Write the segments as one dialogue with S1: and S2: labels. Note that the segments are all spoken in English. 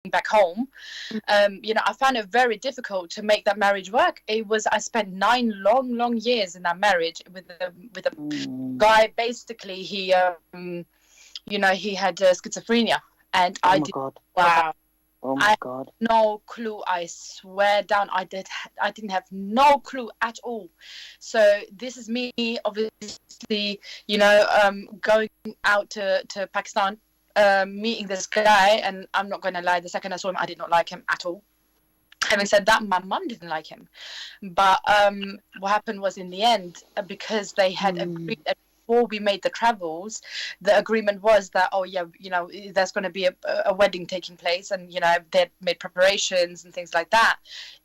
S1: back home, I found it very difficult to make that marriage work. I spent 9 long years in that marriage with a guy. Basically, he he had schizophrenia, and I did.
S2: God.
S1: Wow.
S2: Oh my God.
S1: No clue. I swear down. I didn't have no clue at all. So this is me, obviously, going out to Pakistan, meeting this guy, and I'm not going to lie. The second I saw him, I did not like him at all. Having said that, my mum didn't like him. But what happened was, in the end, because they had agreed before we made the travels, the agreement was that, there's going to be a wedding taking place, and they'd made preparations and things like that.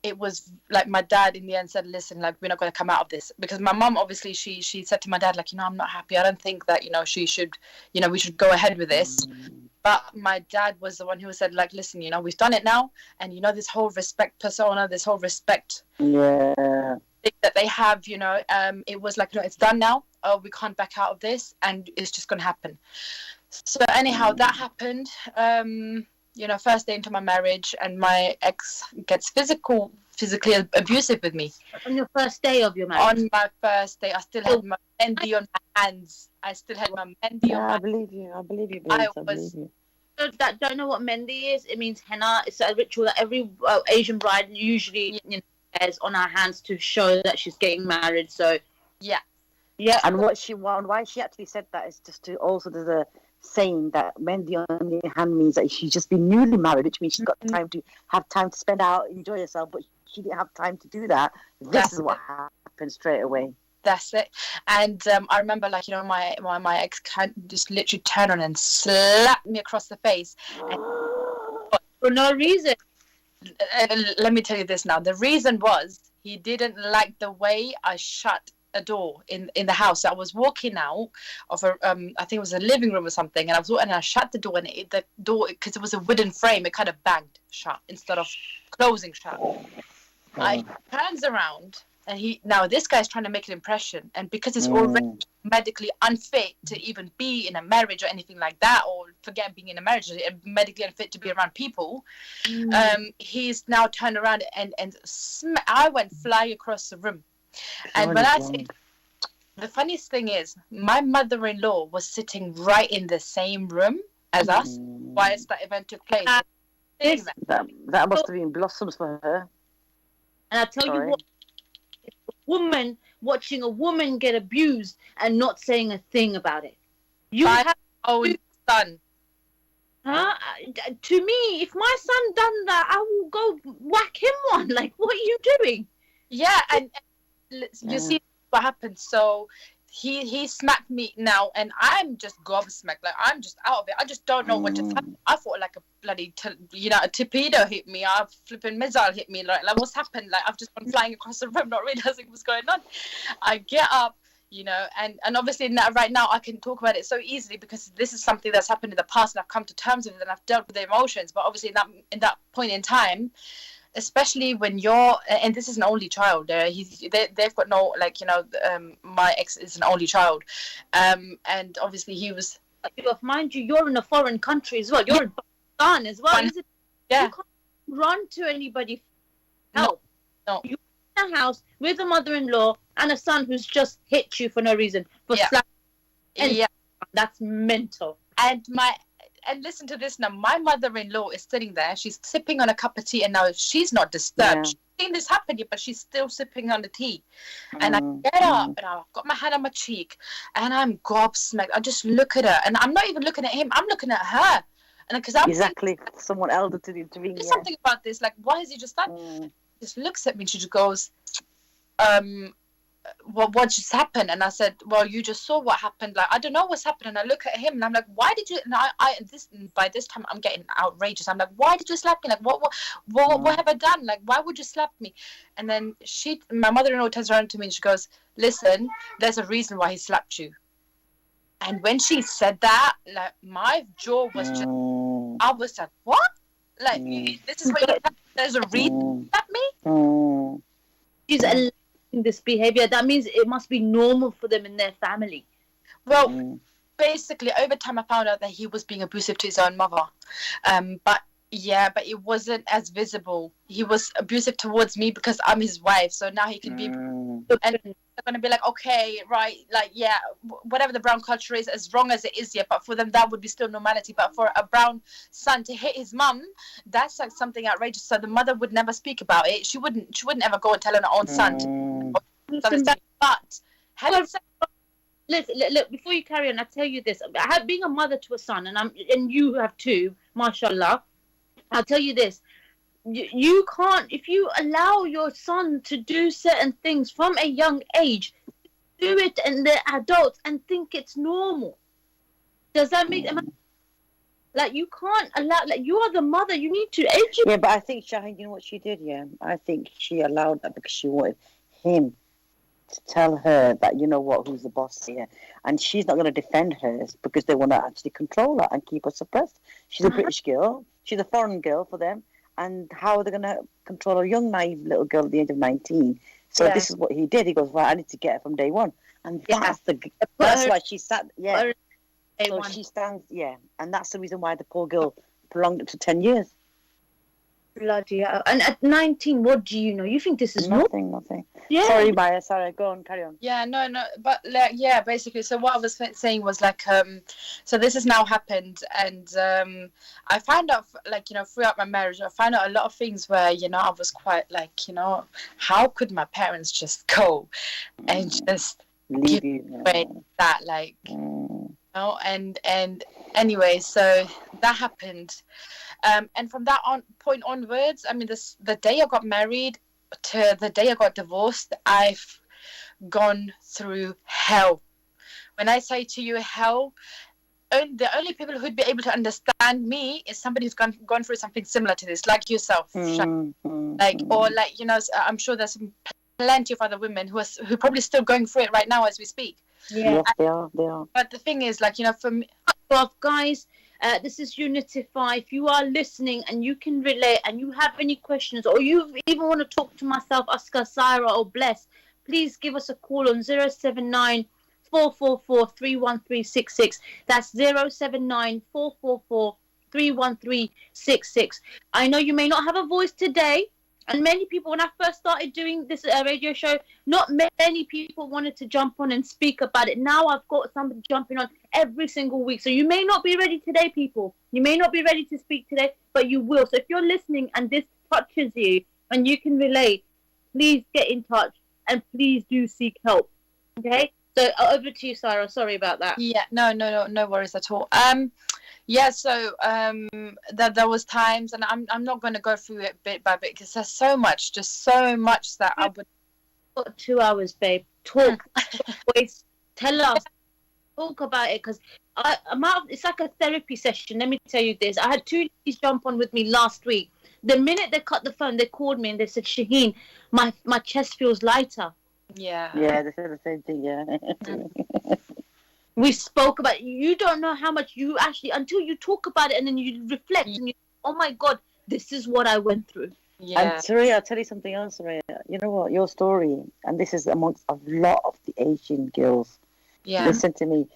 S1: It was like my dad in the end said, listen, like, we're not going to come out of this, because my mum, obviously, she said to my dad, like, I'm not happy. I don't think that she should, we should go ahead with this. But my dad was the one who said, like, listen, we've done it now, and this whole respect persona, this whole respect that they have, it was like, it's done now. Oh, we can't back out of this, and it's just going to happen. So anyhow, that happened. First day into my marriage, and my ex gets physically abusive with me.
S3: On your first day of your marriage?
S1: On my first day, I still had my mendi on my hands. I
S2: believe you. I believe you, babes.
S3: That don't know what mendi is. It means henna. It's a ritual that every Asian bride usually has on her hands to show that she's getting married. So
S1: yeah.
S2: And why she actually said that is just to also there's a saying that mendi on your hand means that she's just been newly married, which means she's got time to spend out, enjoy herself, but she didn't have time to do that. This is what happened straight away.
S1: That's it. And I remember, like, my ex just literally turned on and slapped me across the face.
S3: For no reason.
S1: Let me tell you this now. The reason was he didn't like the way I shut a door in the house. I was walking out of I think it was a living room or something, and I shut the door, and the door, because it was a wooden frame, it kind of banged shut instead of closing shut. I turns around, and this guy's trying to make an impression, and because it's already medically unfit to even be in a marriage or anything like that, or forget being in a marriage, medically unfit to be around people, he's now turned around and I went flying across the room. And when I say, the funniest thing is, my mother-in-law was sitting right in the same room as us whilst that event took place.
S2: That must have been blossoms for her.
S3: And I tell you what, a woman watching a woman get abused and not saying a thing about it. You have
S1: own son.
S3: To me, if my son done that, I will go whack him one. Like, what are you doing?
S1: Yeah, and you see what happened. So he smacked me now, and I'm just gobsmacked. Like, I'm just out of it. I just don't know what just happened. I thought like a bloody a torpedo hit me. A flipping missile hit me. Like what's happened? Like, I've just gone flying across the room, not realizing what's going on. I get up, and obviously right now I can talk about it so easily because this is something that's happened in the past, and I've come to terms with it, and I've dealt with the emotions. But obviously in that point in time, especially when you're, and this is an only child, they've got no, my ex is an only child, and obviously he was.
S3: Mind you, you're in a foreign country as well. You're in Pakistan as well.
S1: Yeah.
S3: You can't run to anybody for help.
S1: No.
S3: You're in a house with a mother-in-law and a son who's just hit you for no reason. That's mental.
S1: And listen to this now. My mother-in-law is sitting there. She's sipping on a cup of tea, and now she's not disturbed. Yeah. She's seen this happen yet, but she's still sipping on the tea. And I get up, and I've got my hand on my cheek, and I'm gobsmacked. I just look at her, and I'm not even looking at him. I'm looking at her, and because I'm
S2: exactly someone elder to intervene.
S1: There's something about this. Like, why is he just that? Just looks at me, and she just goes, what just happened? And I said, well, you just saw what happened. Like, I don't know what's happened. And I look at him, and I'm like, why did you? And by this time I'm getting outrageous. I'm like, why did you slap me? Like, what have I done? Like, why would you slap me? And then my mother-in-law turns around to me, and she goes, listen, there's a reason why he slapped you. And when she said that, like, my jaw was just, I was like, what? Like, this is what you have, there's a reason to slap me?
S3: She's allowing this behavior. That means it must be normal for them in their family.
S1: Well, basically, over time I found out that he was being abusive to his own mother. But, Yeah, but it wasn't as visible. He was abusive towards me because I'm his wife. So now he can be, and they're gonna be like, okay, right, like, yeah, whatever the brown culture is, as wrong as it is, yeah. But for them, that would be still normality. But for a brown son to hit his mum, that's like something outrageous. So the mother would never speak about it. She wouldn't ever go and tell her own son. But having said,
S3: look, before you carry on, I tell you this: being a mother to a son, and you have two, mashallah. I'll tell you this: you can't, if you allow your son to do certain things from a young age, do it, and they're adults and think it's normal. Does that make them? Like, you can't allow, like, you are the mother, you need to educate.
S2: Yeah, but I think, Shaheen, you know what she did, yeah? I think she allowed that because she wanted him to tell her that, you know what, who's the boss here. And she's not going to defend her because they want to actually control her and keep her suppressed. She's a British girl. She's a foreign girl for them. And how are they going to control a young, naive little girl at the age of 19? So this is what he did. He goes, right, I need to get her from day one. And that's why she sat, So she stands, and that's the reason why the poor girl prolonged it to 10 years.
S3: Bloody hell. And at 19, what do you know? You think this is
S2: nothing.
S3: Yeah.
S2: Sorry, Maya. Sorry. Go on. Carry on.
S1: Yeah, no. But like, yeah, basically. So what I was saying was like, so this has now happened, and I found out, like, you know, throughout my marriage, I found out a lot of things where, you know, I was quite like, you know, how could my parents just go and just
S2: leave you
S1: that, like, you know, and anyway, so that happened. And from that point onwards, I mean, the day I got married to the day I got divorced, I've gone through hell. When I say to you hell, the only people who'd be able to understand me is somebody who's gone through something similar to this, like yourself, like, or like, you know, I'm sure there's plenty of other women who are probably still going through it right now as we speak.
S2: Yeah, yes, they are.
S1: But the thing is, like, you know, for me,
S3: guys. This is Unitify. If you are listening and you can relate and you have any questions, or you even want to talk to myself, Oscar, Syra, or Bless, please give us a call on 079 444 31366. That's 079 444 31366. I know you may not have a voice today, and many people, when I first started doing this radio show, not many people wanted to jump on and speak about it. Now I've got somebody jumping on every single week. So you may not be ready today, people. You may not be ready to speak today, but you will. So if you're listening and this touches you and you can relate, please get in touch and please do seek help. Okay? So over to you, Syra. Sorry about that.
S1: Yeah, no worries at all. Yeah, so there was times, and I'm not going to go through it bit by bit because there's so much that I would.
S3: 2 hours, babe. Talk, voice, tell us, talk about it, because it's like a therapy session. Let me tell you this: I had two ladies jump on with me last week. The minute they cut the phone, they called me and they said, "Shaheen, my chest feels lighter."
S1: Yeah,
S2: they said the same thing. Yeah.
S3: We spoke about it. You don't know how much you actually, until you talk about it and then you reflect and you, oh my God, this is what I went through.
S2: Yeah. And Saraya, I'll tell you something else, Saraya. You know what? Your story, and this is amongst a lot of the Asian girls. Yeah. Listen to me.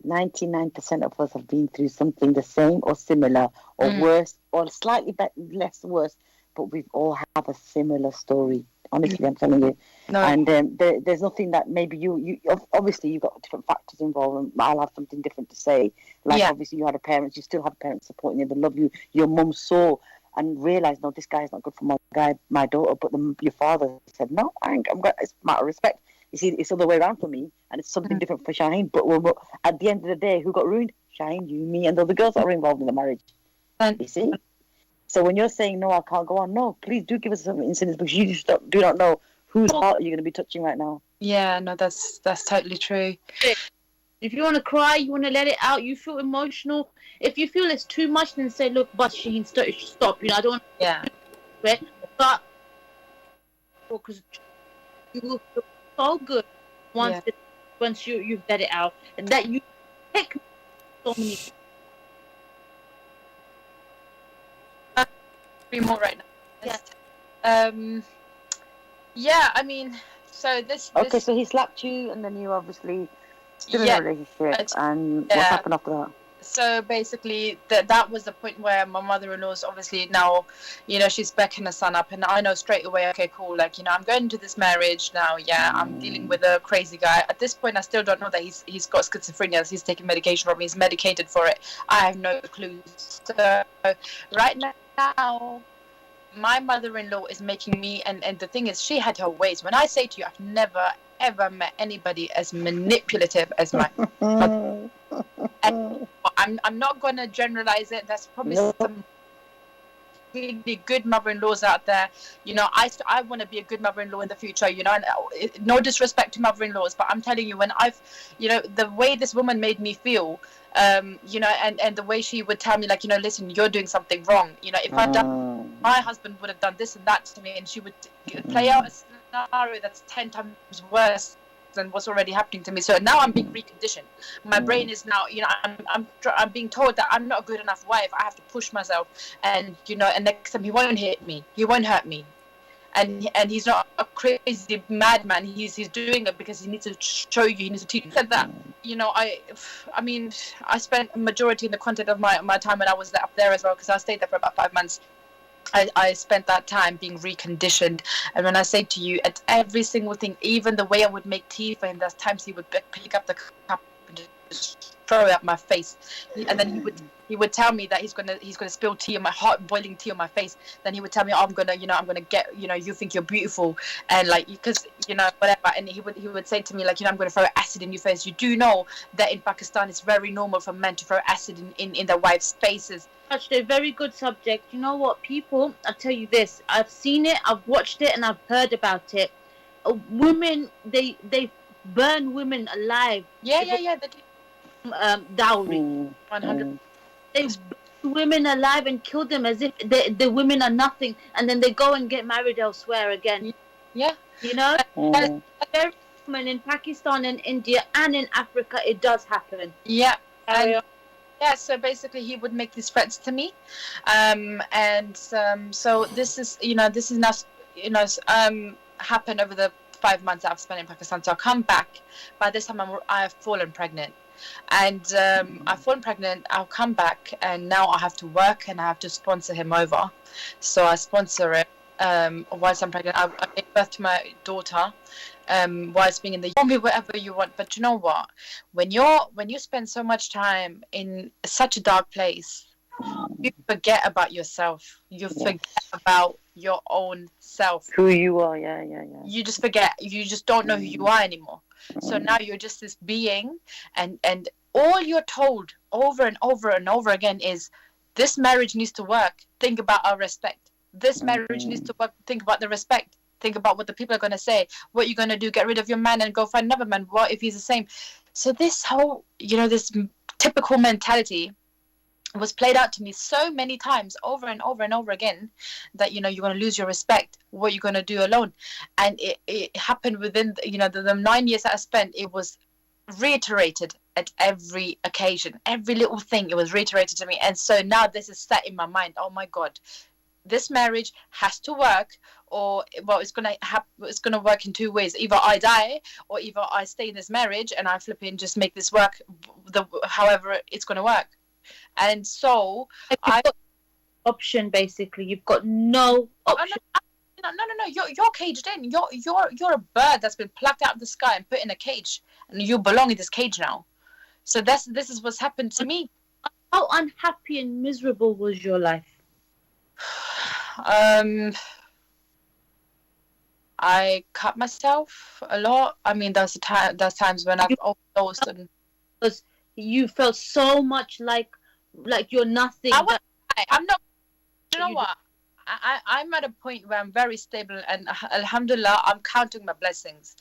S2: 99% of us have been through something the same or similar or worse or slightly less worse, but we've all have a similar story. Honestly, I'm telling you. No. And there's nothing that maybe you obviously you've got different factors involved, and I'll have something different to say. Like obviously you had a parent, you still have parents supporting you, they love you. Your mum saw and realised, no, this guy's not good for my daughter. But your father said, no, it's a matter of respect. You see, it's the other way around for me, and it's something different for Shaheen. But at the end of the day, who got ruined? Shaheen, you, me, and the other girls that were involved in the marriage. You see? So when you're saying, no, I can't go on, no, please do give us some incidents, because you just do not know whose heart you're going to be touching right now.
S1: Yeah, no, that's totally true.
S3: If you want to cry, you want to let it out, you feel emotional. If you feel it's too much, then say, look, but Shaheen, stop. You know, I don't want to.
S1: Yeah.
S3: But because you will feel so good once you've let it out, and that you take so many.
S1: More right now. Yeah. I mean, so this.
S2: Okay, so he slapped you, and then you obviously still in a relationship, and what happened after that?
S1: So basically, that was the point where my mother-in-law's obviously now, she's backing her son up, and I know straight away, okay, cool, like, I'm going into this marriage now. Yeah, I'm dealing with a crazy guy. At this point, I still don't know that he's got schizophrenia. He's taking medication for me. He's medicated for it. I have no clue. So right now, my mother-in-law is making me, and the thing is, she had her ways. When I say to you, I've never ever met anybody as manipulative as my mother. And I'm not going to generalize it. There's probably some really good mother-in-laws out there. I want to be a good mother-in-law in the future. And no disrespect to mother-in-laws, but I'm telling you, when the way this woman made me feel, and the way she would tell me, like, listen, you're doing something wrong. If I'd done, my husband would have done this and that to me, and she would play out a scenario that's 10 times worse than what's already happening to me. So now I'm being reconditioned. My brain is now, I'm being told that I'm not a good enough wife. I have to push myself, and and next time he won't hit me, he won't hurt me, and he's not a crazy madman. He's doing it because he needs to show you. He needs to teach you. Said that, I mean, I spent a majority in the content of my time when I was up there as well, because I stayed there for about 5 months. I spent that time being reconditioned, and when I say to you, at every single thing, even the way I would make tea for him, there's times he would pick up the cup and just throw it at my face, and then he would tell me that he's gonna spill tea on my hot boiling tea on my face. Then he would tell me, I'm gonna get, you think you're beautiful, and like, because whatever, and he would say to me, like, I'm gonna throw acid in your face. You do know that in Pakistan it's very normal for men to throw acid in their wives' faces.
S3: Touched a very good subject. You know what, people, I'll tell you this, I've seen it, I've watched it, and I've heard about it. Women, they burn women alive.
S1: Yeah, they do.
S3: Dowry.
S1: 100.
S3: They burn women alive and kill them as if the women are nothing, and then they go and get married elsewhere again.
S1: Yeah.
S3: Very common in Pakistan and India and in Africa. It does happen.
S1: Yeah. Yeah, so basically he would make these threats to me, so this is now happened over the 5 months I've spent in Pakistan. So I come back. By this time I have fallen pregnant, and I've fallen pregnant. I'll come back, and now I have to work and I have to sponsor him over. So I sponsor it whilst I'm pregnant. I gave birth to my daughter. Whilst being in the, call me whatever you want, but you know what, when you spend so much time in such a dark place, you forget about yourself. You forget about your own self,
S2: who you are. Yeah.
S1: You just forget. You just don't know who you are anymore. So now you're just this being, and all you're told over and over and over again is, this marriage needs to work, think about our respect. This marriage needs to work, think about the respect. Think about what the people are going to say. What you're going to do, get rid of your man and go find another man. What if he's the same? So this whole, this typical mentality was played out to me so many times, over and over and over again, that, you're going to lose your respect. What you're going to do alone. And it happened within, the 9 years that I spent. It was reiterated at every occasion. Every little thing, it was reiterated to me. And so now this is set in my mind. Oh my God. This marriage has to work, or it's gonna work in two ways. Either I die, or either I stay in this marriage and I flip in, just make this work, however it's gonna work. And so
S3: option, basically, you've got no option.
S1: No. You're caged in. You're a bird that's been plucked out of the sky and put in a cage, and you belong in this cage now. So this is what's happened to me.
S3: How unhappy and miserable was your life?
S1: I cut myself a lot. I mean, there's times when I've overdosed, and
S3: because you felt so much like you're nothing.
S1: I'm not. You know what? I'm at a point where I'm very stable, and alhamdulillah, I'm counting my blessings.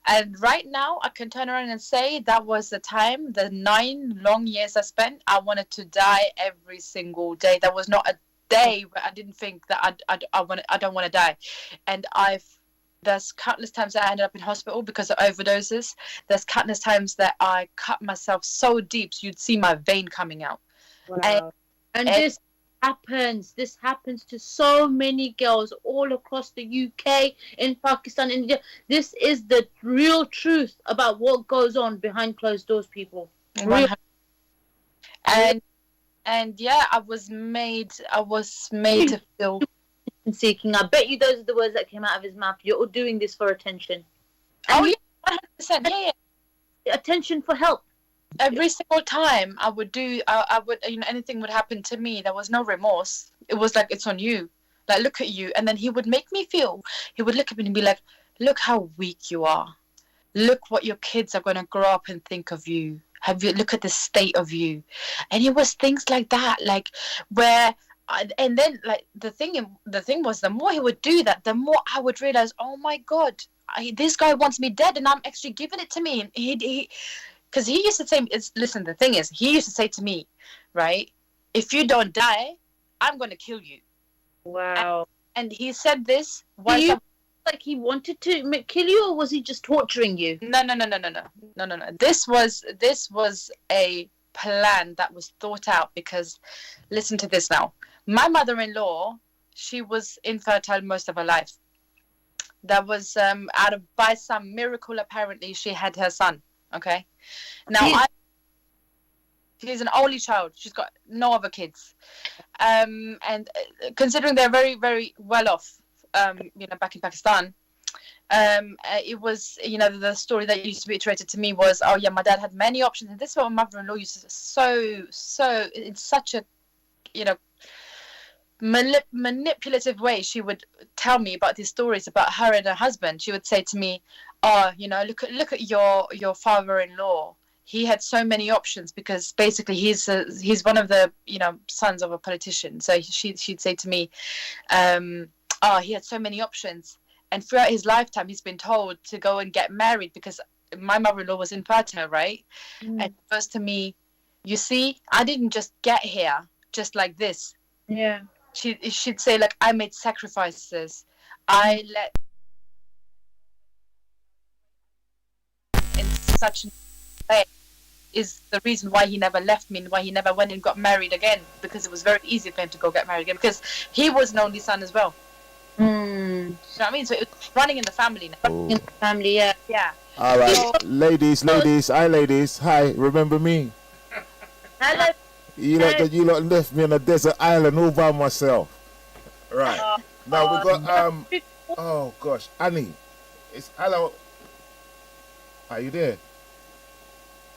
S1: And right now, I can turn around and say that was the time, the 9 long years I spent. I wanted to die every single day. There was not a day where I didn't think that I don't want to die. And there's countless times that I ended up in hospital because of overdoses. There's countless times that I cut myself so deep so you'd see my vein coming out.
S3: Wow. And this happens to so many girls all across the UK, in Pakistan, India. This is the real truth about what goes on behind closed doors, people.
S1: And yeah, I was made to feel
S3: Seeking. I bet you those are the words that came out of his mouth. You're all doing this for attention.
S1: yeah, 100%. Yeah.
S3: Attention for help.
S1: Every single time I would anything would happen to me, there was no remorse. It was like, it's on you. Like, look at you. And then he would make me feel, he would look at me and be like, look how weak you are. Look what your kids are going to grow up and think of you. Look at the state of you. And it was things like that, like where, and then like the thing was, the more he would do that, the more I would realize, oh my God, this guy wants me dead, and I'm actually giving it to me. And because he used to say, listen, the thing is, he used to say to me, right, if you don't die, I'm going to kill you.
S3: Wow.
S1: And he said this
S3: once. Like he wanted to kill you, or was he just torturing you?
S1: No. This was a plan that was thought out, because listen to this now. My mother-in-law, she was infertile most of her life. That was by some miracle, apparently she had her son. Okay. Now she's an only child. She's got no other kids. And considering they're very, very well off, back in Pakistan, it was, the story that used to be iterated to me was, oh yeah, my dad had many options, and this is what my mother-in-law used to so in such a, manipulative way. She would tell me about these stories about her and her husband. She would say to me, oh, look at your father-in-law. He had so many options, because basically he's one of the sons of a politician. So she'd say to me, oh, he had so many options, and throughout his lifetime he's been told to go and get married, because my mother-in-law was infertile, right? And it goes to me, you see, I didn't just get here just like this.
S3: Yeah.
S1: She'd say, like, I made sacrifices. I let in such a way is the reason why he never left me, and why he never went and got married again, because it was very easy for him to go get married again, because he was an only son as well. You know what I mean? So it's running in the family now.
S4: Oh.
S3: In the family, yeah.
S1: Yeah.
S4: All right, ladies, hi ladies, hi. Remember me?
S3: Hello.
S4: You lot left me on a desert island all by myself. Right. Now we got oh gosh, Annie. Hello. Are you there?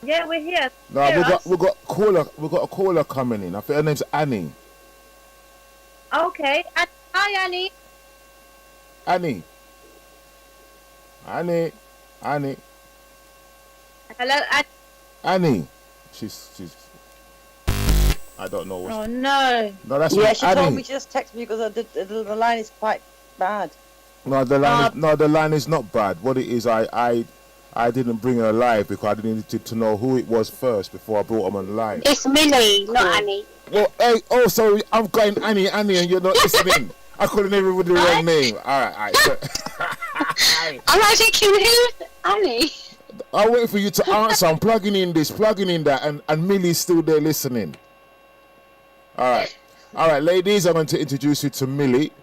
S3: Yeah, we're here.
S4: No, we got a caller coming in. I think her name's Annie.
S3: Okay. Hi, Annie.
S4: Annie.
S3: Hello,
S4: Annie. She's. I don't know what.
S3: Oh no.
S4: No, that's
S2: Yeah, she
S4: Annie.
S2: told me to just text me because the line is quite bad.
S4: No, the line is not bad. What it is, I didn't bring her live because I needed to know who it was first before I brought them on live.
S5: It's Millie, not Annie.
S4: Well, hey, sorry, I'm going Annie, and you're not listening. I couldn't even with the wrong name. All right. So,
S5: I'm like thinking, who's Annie?
S4: I'll wait for you to answer. I'm plugging in this, plugging in that, and Millie's still there listening. All right, ladies, I'm going to introduce you to Millie.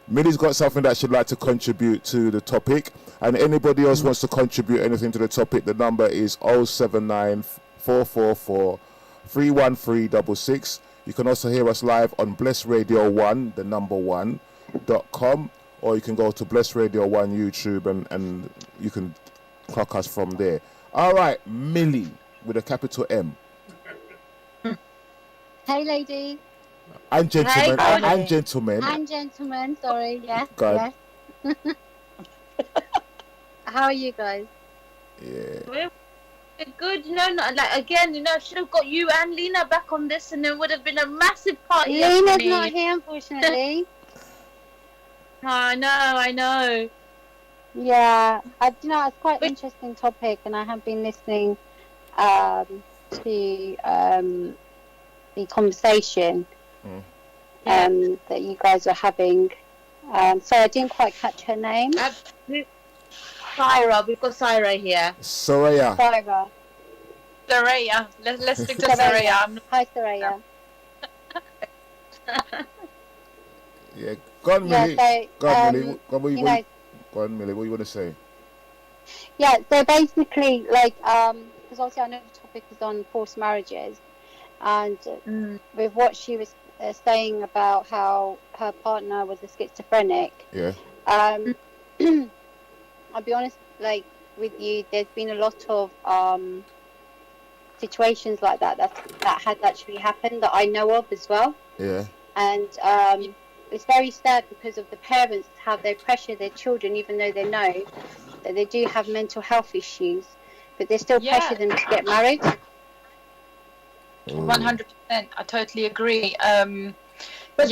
S4: Millie's got something that she'd like to contribute to the topic, and anybody else wants to contribute anything to the topic, the number is 079 444 31366. You can also hear us live on Bless Radio 1, the number 1.com, or you can go to Bless Radio 1 YouTube and you can clock us from there. All right, Millie with a capital M.
S5: Hey, ladies.
S4: And gentlemen.
S5: Hi,
S4: and gentlemen.
S5: And gentlemen, sorry, yes.
S4: God.
S5: Yes. How are you guys?
S4: Yeah.
S3: We're good, I should have got you and Lena back on this, and it would have been a massive party.
S5: Lena's not here, unfortunately.
S3: I know.
S5: Yeah, it's quite an interesting topic, and I have been listening to the conversation that you guys are having. So I didn't quite catch her name.
S3: Syra, we've got Syra here.
S4: Soraya.
S1: Soraya. Let's stick to Soraya.
S5: Hi, Soraya.
S4: Yeah, go on, Millie.
S5: Yeah,
S4: Go on, Millie. Go on, Millie. What do you want to say?
S5: Yeah, so basically, because obviously I know the topic is on forced marriages, And with what she was saying about how her partner was a schizophrenic, I'll be honest, like with you, there's been a lot of situations like that has actually happened that I know of as well.
S4: Yeah.
S5: And it's very sad because of the parents, how they pressure their children, even though they know that they do have mental health issues, but they still pressure them to get married.
S1: 100%. I totally agree.
S3: But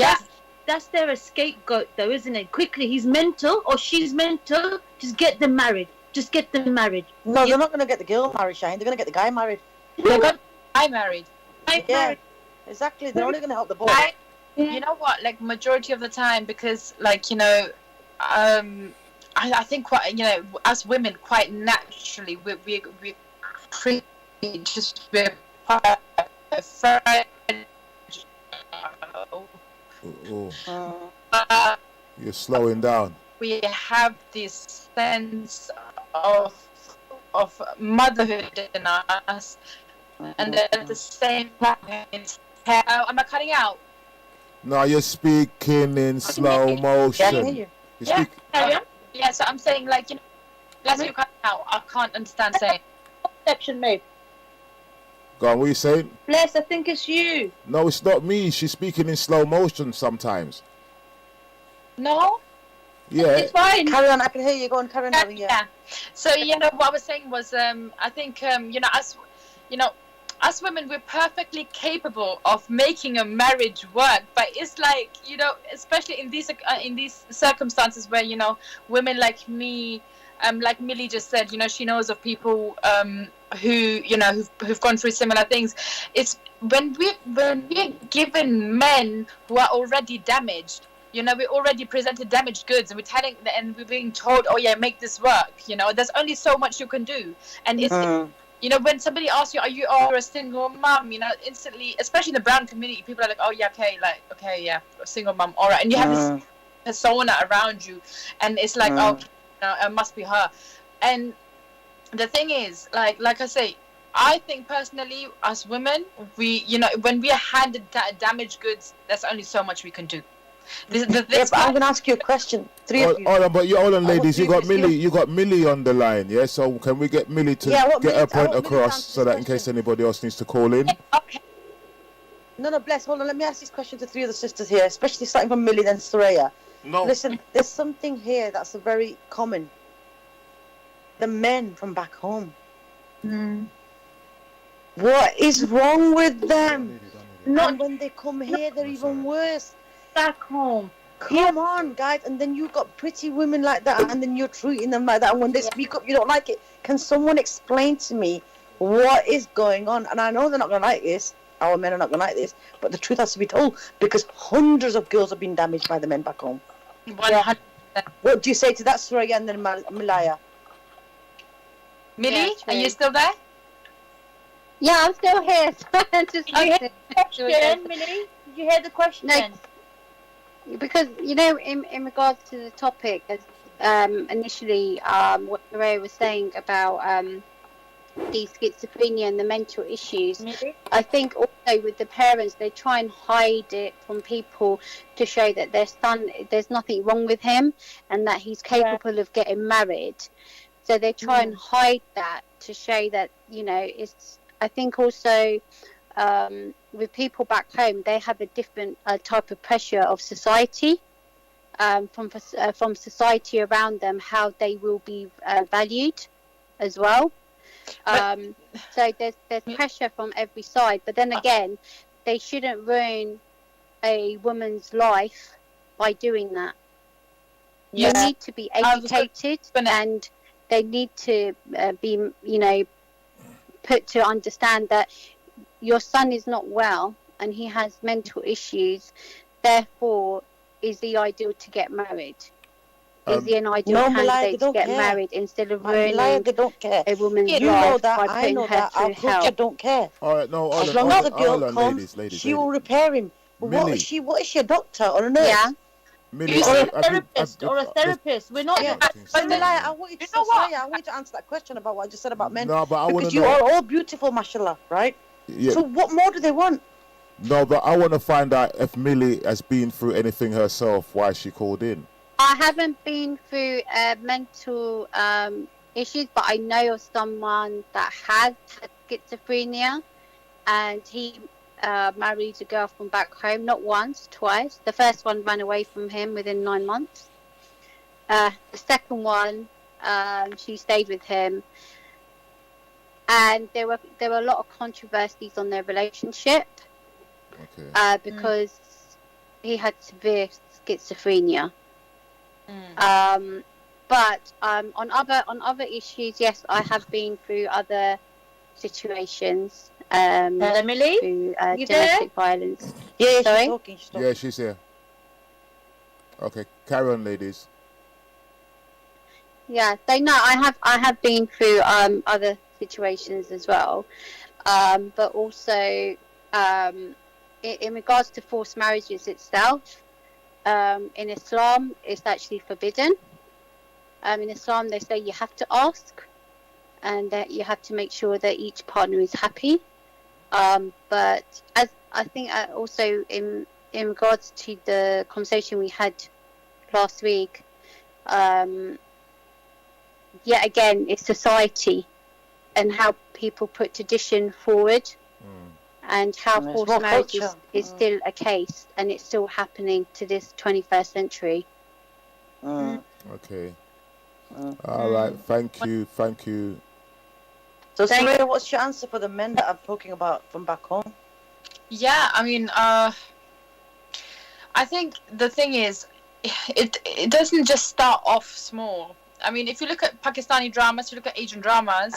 S3: that's their scapegoat, though, isn't it? Quickly, he's mental or she's mental. Just get them married. Just get them married.
S2: No, they're not going to get the girl married, Shaheen. They're going to get the guy married.
S1: They're going to get married.
S2: Exactly. They're only going to help the boy.
S1: You know what? Like, majority of the time, because, like, you know, I think quite, you know, as women, quite naturally, we creatures, we're quite
S4: you're slowing down.
S1: We have this sense of motherhood in us, and at the same time, am I cutting out?
S4: No, you're speaking in slow motion.
S2: Yeah, I hear you.
S1: Yeah, so I'm saying, like, you know, bless you, cutting out. I can't understand saying.
S3: Section made.
S4: Go on, what are you saying?
S3: Bless, I think it's you.
S4: No, it's not me. She's speaking in slow motion sometimes.
S1: No?
S4: Yeah.
S3: It's fine.
S2: Carry on, I can hear you. Go on, carry on.
S1: Yeah. So, you know, what I was saying was, I think, you know, as women, we're perfectly capable of making a marriage work, but it's like, you know, especially in these circumstances where, you know, women like me, like Millie just said, you know, she knows of people who, you know, who've gone through similar things. It's when we're given men who are already damaged. You know, we already presented damaged goods, and we're being told, oh yeah, make this work. You know, there's only so much you can do, and it's. You know, when somebody asks you, are you a single mum? You know, instantly, especially in the brown community, people are like, oh, yeah, okay, yeah, a single mum, all right. And you have this persona around you, and it's like, oh, you know, it must be her. And the thing is, like I say, I think personally, as women, we, you know, when we are handed damaged goods, there's only so much we can do.
S2: But I'm going to ask you a question.
S4: Hold on, ladies. You got Millie on the line, yeah? So can we get Millie to get her point across so that in case anybody else needs to call in?
S1: Okay.
S2: No, bless. Hold on. Let me ask this question to three of the sisters here, especially starting from Millie, then Soraya.
S4: No.
S2: Listen, there's something here that's a very common. The men from back home. What is wrong with them? And when they come here, they're even worse.
S3: Back home.
S2: Come on, guys. And then you've got pretty women like that, and then you're treating them like that. And when they speak up, you don't like it. Can someone explain to me what is going on? And I know they're not going to like this. Our men are not going to like this. But the truth has to be told, because hundreds of girls have been damaged by the men back home.
S1: 100%.
S2: What do you say to that, Soraya, and then Malaya?
S1: Millie, are you still there?
S5: Yeah, I'm still here.
S3: Did you hear the question, Millie? Did you hear the question?
S5: No, because, you know, in regards to the topic, as initially what Maria was saying about the schizophrenia and the mental issues, I think also with the parents, they try and hide it from people to show that their son, there's nothing wrong with him and that he's capable of getting married. So they try and hide that to show that, you know, it's, I think also with people back home, they have a different type of pressure of society from society around them, how they will be valued as well. So there's pressure from every side. But then again, they shouldn't ruin a woman's life by doing that. They need to be educated and they need to be, you know, put to understand that your son is not well and he has mental issues, therefore is the ideal to get married. Is he an ideal candidate to get married instead of ruining a woman's life by putting her through hell?
S2: I don't care.
S4: All right, no,
S2: as long as the girl comes, she will repair him. What is she? What is she, a doctor or a nurse?
S5: Yeah.
S3: Millie, or a therapist. We're not.
S2: But Malaya, I want you to answer that question about what I just said about men.
S4: No, but I want to
S2: you are all beautiful, mashallah, right?
S4: Yeah.
S2: So what more do they want?
S4: No, but I want to find out if Millie has been through anything herself. Why she called in?
S5: I haven't been through mental issues, but I know of someone that has had schizophrenia, and he married a girl from back home, not once, twice. The first one ran away from him within 9 months. The second one, she stayed with him, and there were a lot of controversies on their relationship.
S4: Okay.
S5: Because he had severe schizophrenia. But on other issues, yes, I have been through other situations.
S3: Emily,
S5: through
S3: you
S5: domestic violence.
S2: Yeah,
S5: Sorry?
S2: she's talking.
S4: Yeah, she's here. Okay, carry on, ladies.
S5: Yeah, so no, I have been through other situations as well, but also in regards to forced marriages itself, in Islam it's actually forbidden. In Islam they say you have to ask, and that you have to make sure that each partner is happy. But as I think also in regards to the conversation we had last week, yet again, it's society and how people put tradition forward, and how forced marriage is still a case, and it's still happening to this 21st century.
S4: Okay. All right. Thank you.
S2: So, Saraya, what's your answer for the men that I'm talking about from back home?
S1: Yeah, I mean, I think the thing is, it doesn't just start off small. I mean, if you look at Pakistani dramas, you look at Asian dramas.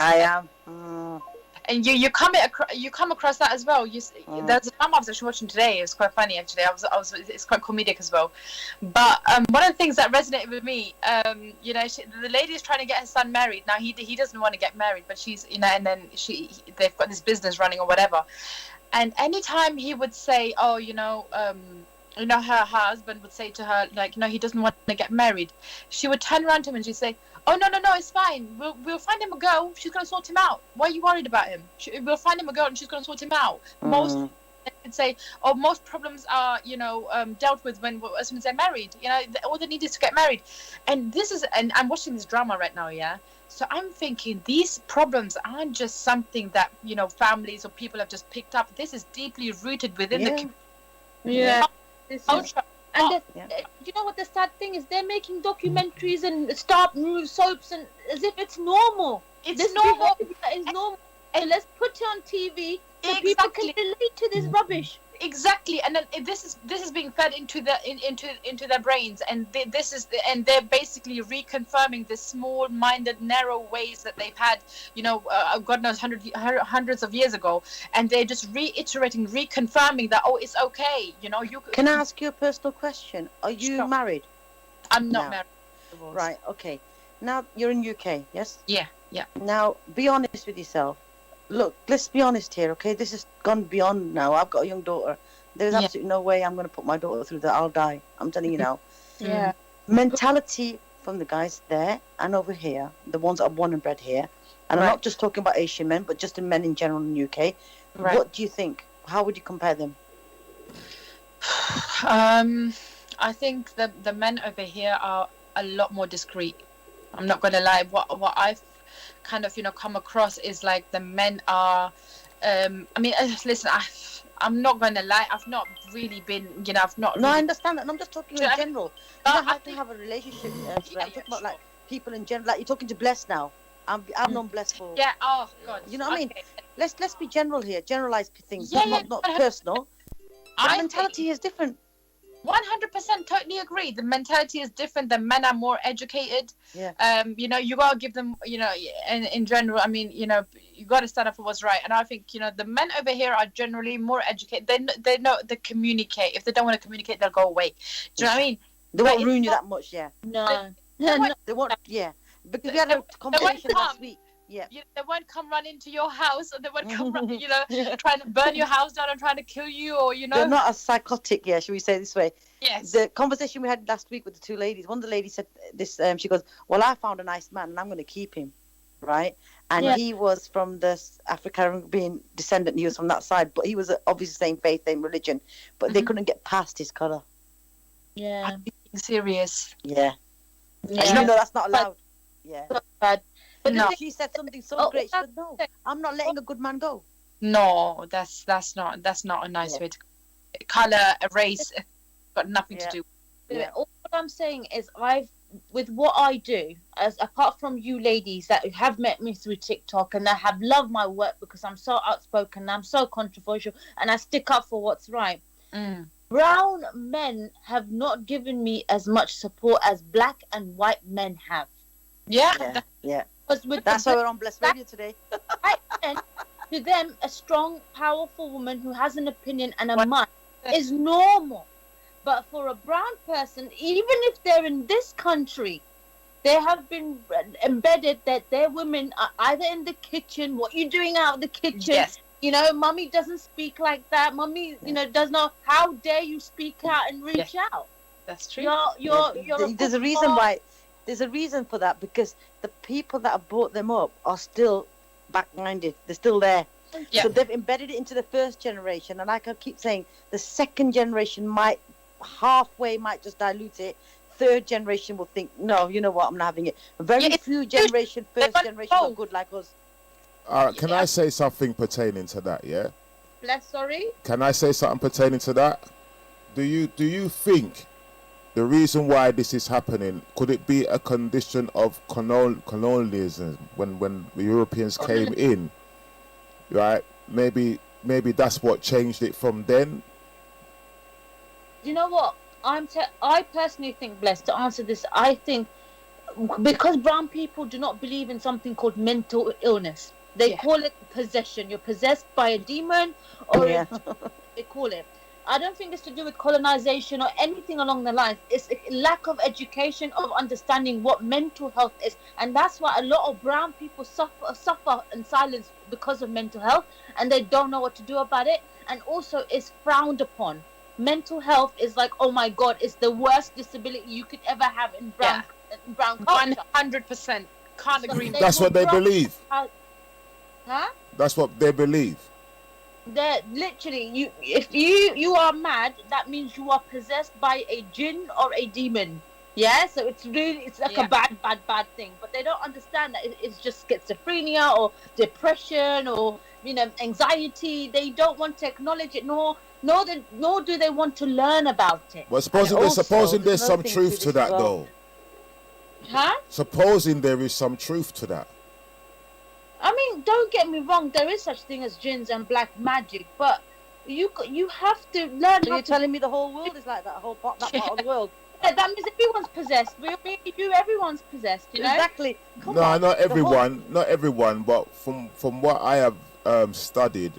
S1: And you come across that as well. There's a drama I was actually watching today. It was quite funny actually. It's quite comedic as well. But one of the things that resonated with me, the lady is trying to get her son married. Now he doesn't want to get married, but she's and then they've got this business running or whatever. And anytime he would say, her husband would say to her, like, he doesn't want to get married, she would turn around to him and she'd say, oh, no, it's fine. We'll find him a girl. She's going to sort him out. Why are you worried about him? We'll find him a girl and she's going to sort him out. Most would say, most problems are, dealt with as soon as they're married. All they need is to get married. And I'm watching this drama right now, yeah? So I'm thinking these problems aren't just something that, families or people have just picked up. This is deeply rooted within the community.
S3: Yeah.
S1: And
S3: you know what the sad thing is? They're making documentaries and soaps and as if it's normal. It's normal. It's normal. And let's put it on TV so people can relate to this rubbish.
S1: Exactly, and then this is being fed into their brains, and they're basically reconfirming the small-minded, narrow ways that they've had, God knows hundreds of years ago, and they're just reconfirming that it's okay,
S2: Can I ask you a personal question? Are you married?
S1: I'm not married.
S2: Right. Okay. Now you're in UK, yes?
S1: Yeah.
S2: Now be honest with yourself. Look, let's be honest here, okay? This has gone beyond now. I've got a young daughter. There's absolutely no way I'm going to put my daughter through that. I'll die. I'm telling you now.
S3: Yeah.
S2: Mentality from the guys there and over here, the ones that are born and bred here, and I'm not just talking about Asian men, but just the men in general in the UK. Right. What do you think? How would you compare them?
S1: I think the men over here are a lot more discreet. I'm not going to lie. What I've kind of come across is like the men are listen, I'm not going to lie, I've not really been I
S2: understand that, and I'm just talking in general. You don't have to have a relationship. I'm talking about like people in general. Like you're talking to Bless now. I've known Bless for
S1: oh god,
S2: you know what I mean. Let's be general here, generalize things, not personal. The mentality is different.
S1: 100% totally agree. The mentality is different. The men are more educated. Yeah. You gotta give them, in general, I mean, you gotta stand up for what's right. And I think, the men over here are generally more educated. They know they communicate. If they don't want to communicate, they'll go away. Do you know what I mean?
S2: They won't ruin you that much, yeah.
S3: No.
S2: They won't, yeah. Because we had a conversation last week. Yeah.
S1: They won't come run into your house, or they won't come run, trying to burn your house down and trying to kill you, or
S2: They're not as psychotic, should we say this way?
S1: Yes.
S2: The conversation we had last week with the two ladies, one of the ladies said this, she goes, well, I found a nice man and I'm going to keep him. right? And
S3: Yeah.
S2: he was from the Afro-Caribbean descendant. He was from that side, but he was obviously same faith, same religion. But they couldn't get past his color.
S3: Yeah.
S1: Serious.
S2: Yeah.
S3: Yeah.
S2: And you know that's not allowed. Yeah.
S3: So bad. But
S1: No.
S2: She said something so great. She said, "No, I'm not letting a good man go."
S1: No, that's not a nice way to go. Color, race, got nothing to do.
S2: Yeah.
S3: All I'm saying is with what I do, as apart from you ladies that have met me through TikTok and that have loved my work because I'm so outspoken, I'm so controversial, and I stick up for what's right. Brown men have not given me as much support as black and white men have.
S1: Yeah.
S2: Yeah.
S3: With
S2: That's why we're on Blessed Radio today.
S3: white men, to them, a strong, powerful woman who has an opinion and a mind is normal. But for a brown person, even if they're in this country, they have been embedded that their women are either in the kitchen. What you doing out of the kitchen?
S1: Yes.
S3: You know, mummy doesn't speak like that. Mummy, you know, does not. How dare you speak out and reach out?
S1: That's true.
S2: There's a reason why. There's a reason for that, because the people that have brought them up are still back-minded. They're still there.
S1: Yeah.
S2: So they've embedded it into the first generation, and like I keep saying, the second generation might just dilute it. Third generation will think, no, you know what, I'm not having it. Very few generation, first generation are good like us.
S4: All right, can I say something pertaining to that? Yeah.
S3: Sorry.
S4: Can I say something pertaining to that? Do you think the reason why this is happening, could it be a condition of colonialism when the Europeans came in, right? Maybe that's what changed it from then.
S3: You know what? I personally think, Blessed, to answer this, I think because brown people do not believe in something called mental illness. They call it possession. You're possessed by a demon, or they call it. I don't think it's to do with colonization or anything along the lines. It's a lack of education, of understanding what mental health is. And that's why a lot of brown people suffer in silence because of mental health, and they don't know what to do about it. And also it's frowned upon. Mental health is like, oh my God, it's the worst disability you could ever have in brown culture.
S1: 100%. Can't agree.
S4: That's what they believe.
S3: Huh?
S4: That's what they believe.
S3: They're literally, if you are mad, that means you are possessed by a jinn or a demon. Yeah, so it's like a bad thing. But they don't understand that it's just schizophrenia or depression or, you know, anxiety. They don't want to acknowledge it, nor do they want to learn about it.
S4: Well, supposing there's some truth to that, though.
S3: Huh?
S2: Supposing there is some truth to that.
S3: I mean, don't get me wrong. There is such thing as jinns and black magic, but you have to learn.
S2: So you're telling me the whole world is like that? Part of the world?
S3: Yeah, that means everyone's possessed. Everyone's possessed. You know?
S2: Exactly.
S4: Not everyone, but from what I have studied,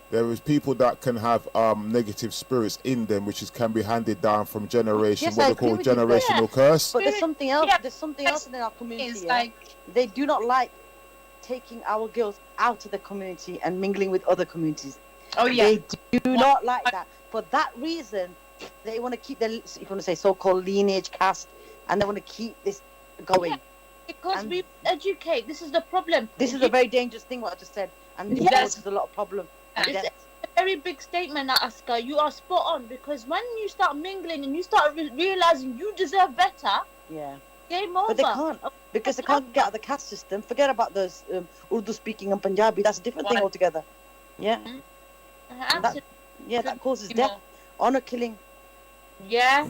S4: there is people that can have negative spirits in them, which can be handed down from generation.
S2: Yes,
S4: what they call generational curse.
S2: But there's something else. There's something else in our community. Like they do not like taking our girls out of the community and mingling with other communities.
S1: Oh yeah,
S2: they do not like that. For that reason, they want to keep their, if you want to say, so-called lineage, caste, and they want to keep this going.
S3: Yeah, because we educate. This is the problem.
S2: This is a very dangerous thing, what I just said, and it causes a lot of problem.
S3: It's a very big statement, Aska. You are spot on, because when you start mingling and you start realizing you deserve better, game over.
S2: But they can't, because they can't get out of the caste system. Forget about those Urdu speaking and Punjabi. That's a different thing altogether. Yeah.
S3: Absolutely.
S2: That causes death, honor killing.
S3: Yeah.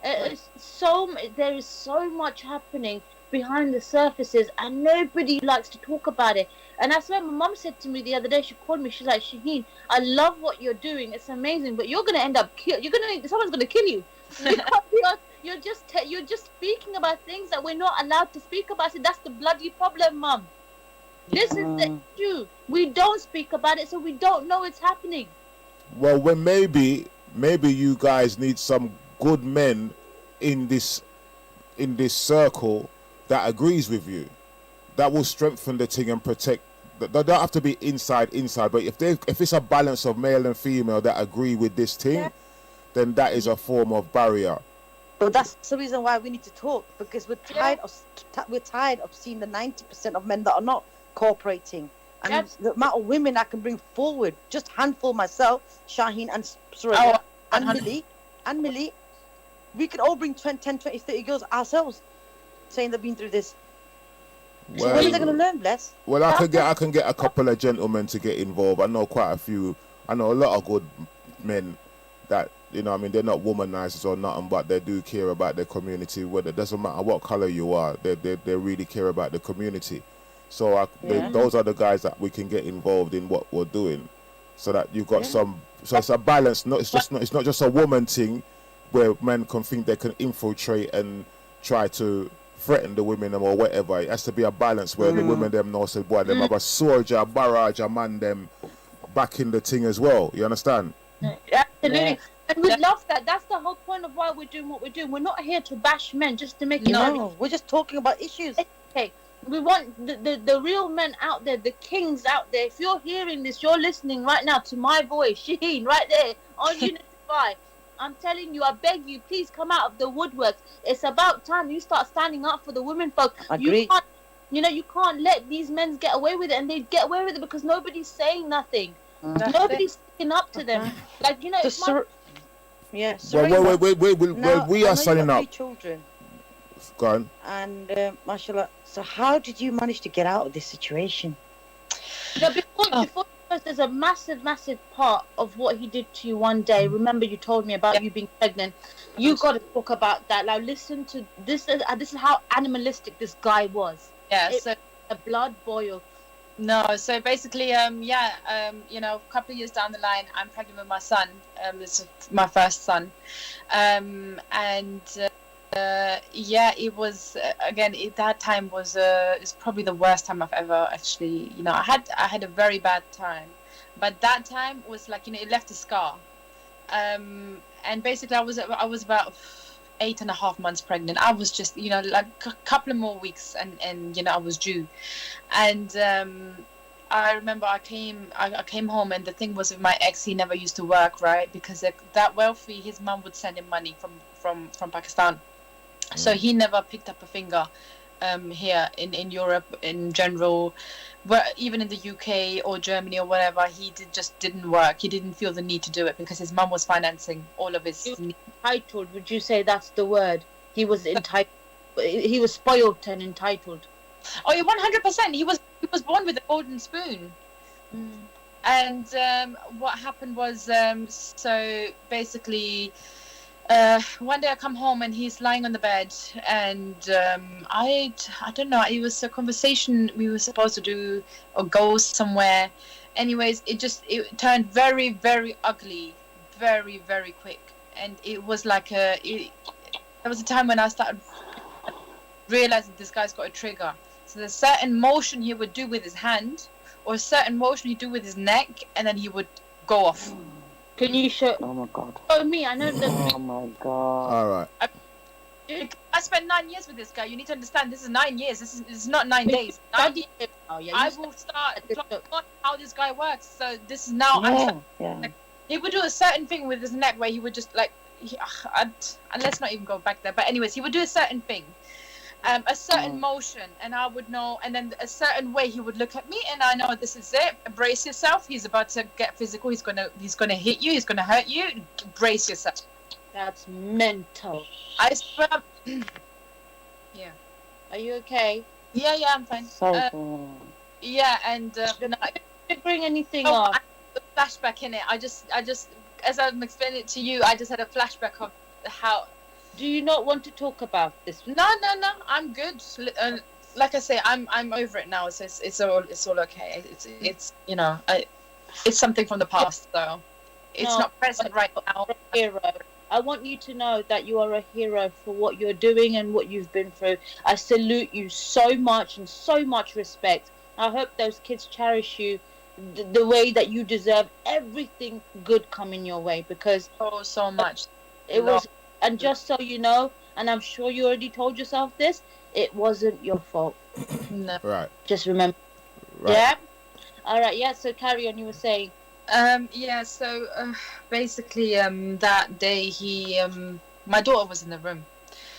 S3: There is so much happening behind the surfaces, and nobody likes to talk about it. And I swear, my mum said to me the other day, she called me, she's like, Shaheen, I love what you're doing, it's amazing, but you're gonna end up someone's gonna kill you. You're just speaking about things that we're not allowed to speak about. So that's the bloody problem, Mum. This is the issue. We don't speak about it, so we don't know it's happening.
S4: Well, when maybe you guys need some good men in this circle that agrees with you, that will strengthen the thing and protect. They don't have to be inside, but if it's a balance of male and female that agree with this thing, then that is a form of barrier.
S2: But that's the reason why we need to talk, because we're tired of seeing the 90% of men that are not cooperating. And the amount of women I can bring forward, just handful myself, Shaheen and Soraya, and Millie, we could all bring 10, 20, 30 girls ourselves, saying they've been through this.
S4: Well,
S2: so when are they going to learn, Bless?
S4: Well, I can get a couple of gentlemen to get involved. I know quite a few. I know a lot of good men that, you know, I mean, they're not womanizers or nothing, but they do care about their community. Whether it doesn't matter what color you are, they really care about the community. So those are the guys that we can get involved in what we're doing, so that you've got some. So it's a balance. It's not just a woman thing, where men can think they can infiltrate and try to threaten the women or whatever. It has to be a balance where the women them know, say, boy, them have a soldier, a barrage, a man them back in the thing as well. You understand?
S3: Absolutely. Yeah. And we love that. That's the whole point of why we're doing what we're doing. We're not here to bash men just to make it.
S2: No, we're just talking about issues.
S3: Okay. We want the real men out there, the kings out there. If you're hearing this, you're listening right now to my voice, Shaheen, right there on Unify. I'm telling you, I beg you, please come out of the woodwork. It's about time you start standing up for the women folk.
S2: Agree.
S3: You can't let these men get away with it, and they get away with it because nobody's saying nothing. Nobody's sticking up to them. Like, you know,
S4: we are signing up.
S2: Children.
S4: Go on.
S2: And mashallah, so how did you manage to get out of this situation?
S3: Before there's a massive part of what he did to you one day. Remember, you told me about you being pregnant. You got to talk about that. Now listen to this. This is how animalistic this guy was.
S1: Yeah, so
S3: a blood boiled.
S1: No, so basically, you know, a couple of years down the line, I'm pregnant with my son. It's my first son, it was again. That time was it's probably the worst time I've ever actually. You know, I had a very bad time, but that time was like, you know, it left a scar. And basically, I was about 8.5 months pregnant. I was just, you know, like a couple of more weeks, and you know, I was due. And I remember I came home, and the thing was with my ex, he never used to work, right? Because that wealthy, his mum would send him money from Pakistan. So he never picked up a finger here in Europe in general, even in the UK or Germany or whatever. He just didn't work. He didn't feel the need to do it because his mum was financing all of his.
S3: Entitled? Would you say that's the word? He was entitled. He was spoiled and entitled.
S1: Oh, yeah, 100%. He was born with a golden spoon. And what happened was, so basically. One day I come home and he's lying on the bed, and I don't know, it was a conversation we were supposed to do or go somewhere. Anyways, it turned very, very ugly, very, very quick. And it was like there was a time when I started realizing this guy's got a trigger. So there's a certain motion he would do with his hand, or a certain motion he'd do with his neck, and then he would go off.
S3: Can you show?
S2: Oh my God.
S3: Oh, me, I know that.
S2: Oh my God.
S4: All right.
S1: I spent 9 years with this guy. You need to understand. This is 9 years. This is not 9 days. 9 years. I will start on how this guy works. So this is now. Like, he would do a certain thing with his neck where he would just like. And let's not even go back there. But anyways, he would do a certain thing. A certain motion, and I would know, and then a certain way he would look at me, and I know this is it. Brace yourself. He's about to get physical. He's gonna hit you. He's gonna hurt you. Brace yourself.
S3: That's mental.
S1: I swear. Yeah.
S3: Are you okay?
S1: Yeah, I'm fine. Yeah, and
S3: I didn't bring anything up.
S1: A flashback in it. I just, as I'm explaining it to you, I just had a flashback of how.
S3: Do you not want to talk about this?
S1: No. I'm good. Like I say, I'm over it now. So it's all okay. It's you know, it's something from the past, so it's not present right now.
S3: Hero. I want you to know that you are a hero for what you're doing and what you've been through. I salute you so much and so much respect. I hope those kids cherish you the way that you deserve. Everything good coming your way, because
S1: so much.
S3: It was. And just so you know, and I'm sure you already told yourself this, it wasn't your fault.
S1: No.
S4: Right.
S3: Just remember.
S4: Right.
S3: Yeah? All right, yeah, so carry on, you were saying.
S1: So basically that day he My daughter was in the room.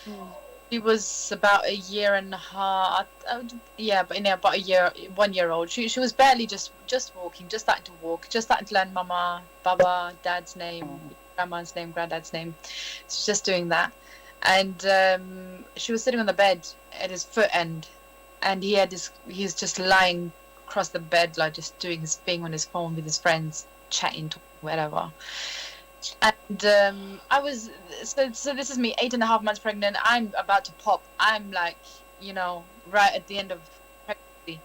S3: Mm.
S1: She was about a year and a half. About 1 year old. She was barely just walking, just starting to walk, just starting to learn mama, baba, dad's name, grandma's name, granddad's name. She's just doing that. And she was sitting on the bed at his foot end, and he's just lying across the bed, like just doing his thing on his phone with his friends, chatting, whatever. And I was so this is me, 8.5 months pregnant. I'm about to pop. I'm like, right at the end of pregnancy,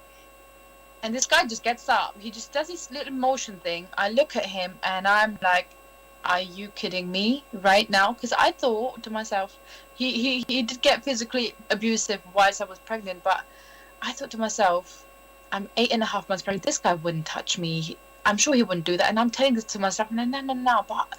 S1: and this guy just gets up. He just does this little motion thing. I look at him and I'm like, are you kidding me right now? Because I thought to myself, he did get physically abusive whilst I was pregnant, but I thought to myself, I'm 8.5 months pregnant. This guy wouldn't touch me. I'm sure he wouldn't do that. And I'm telling this to myself, no. But,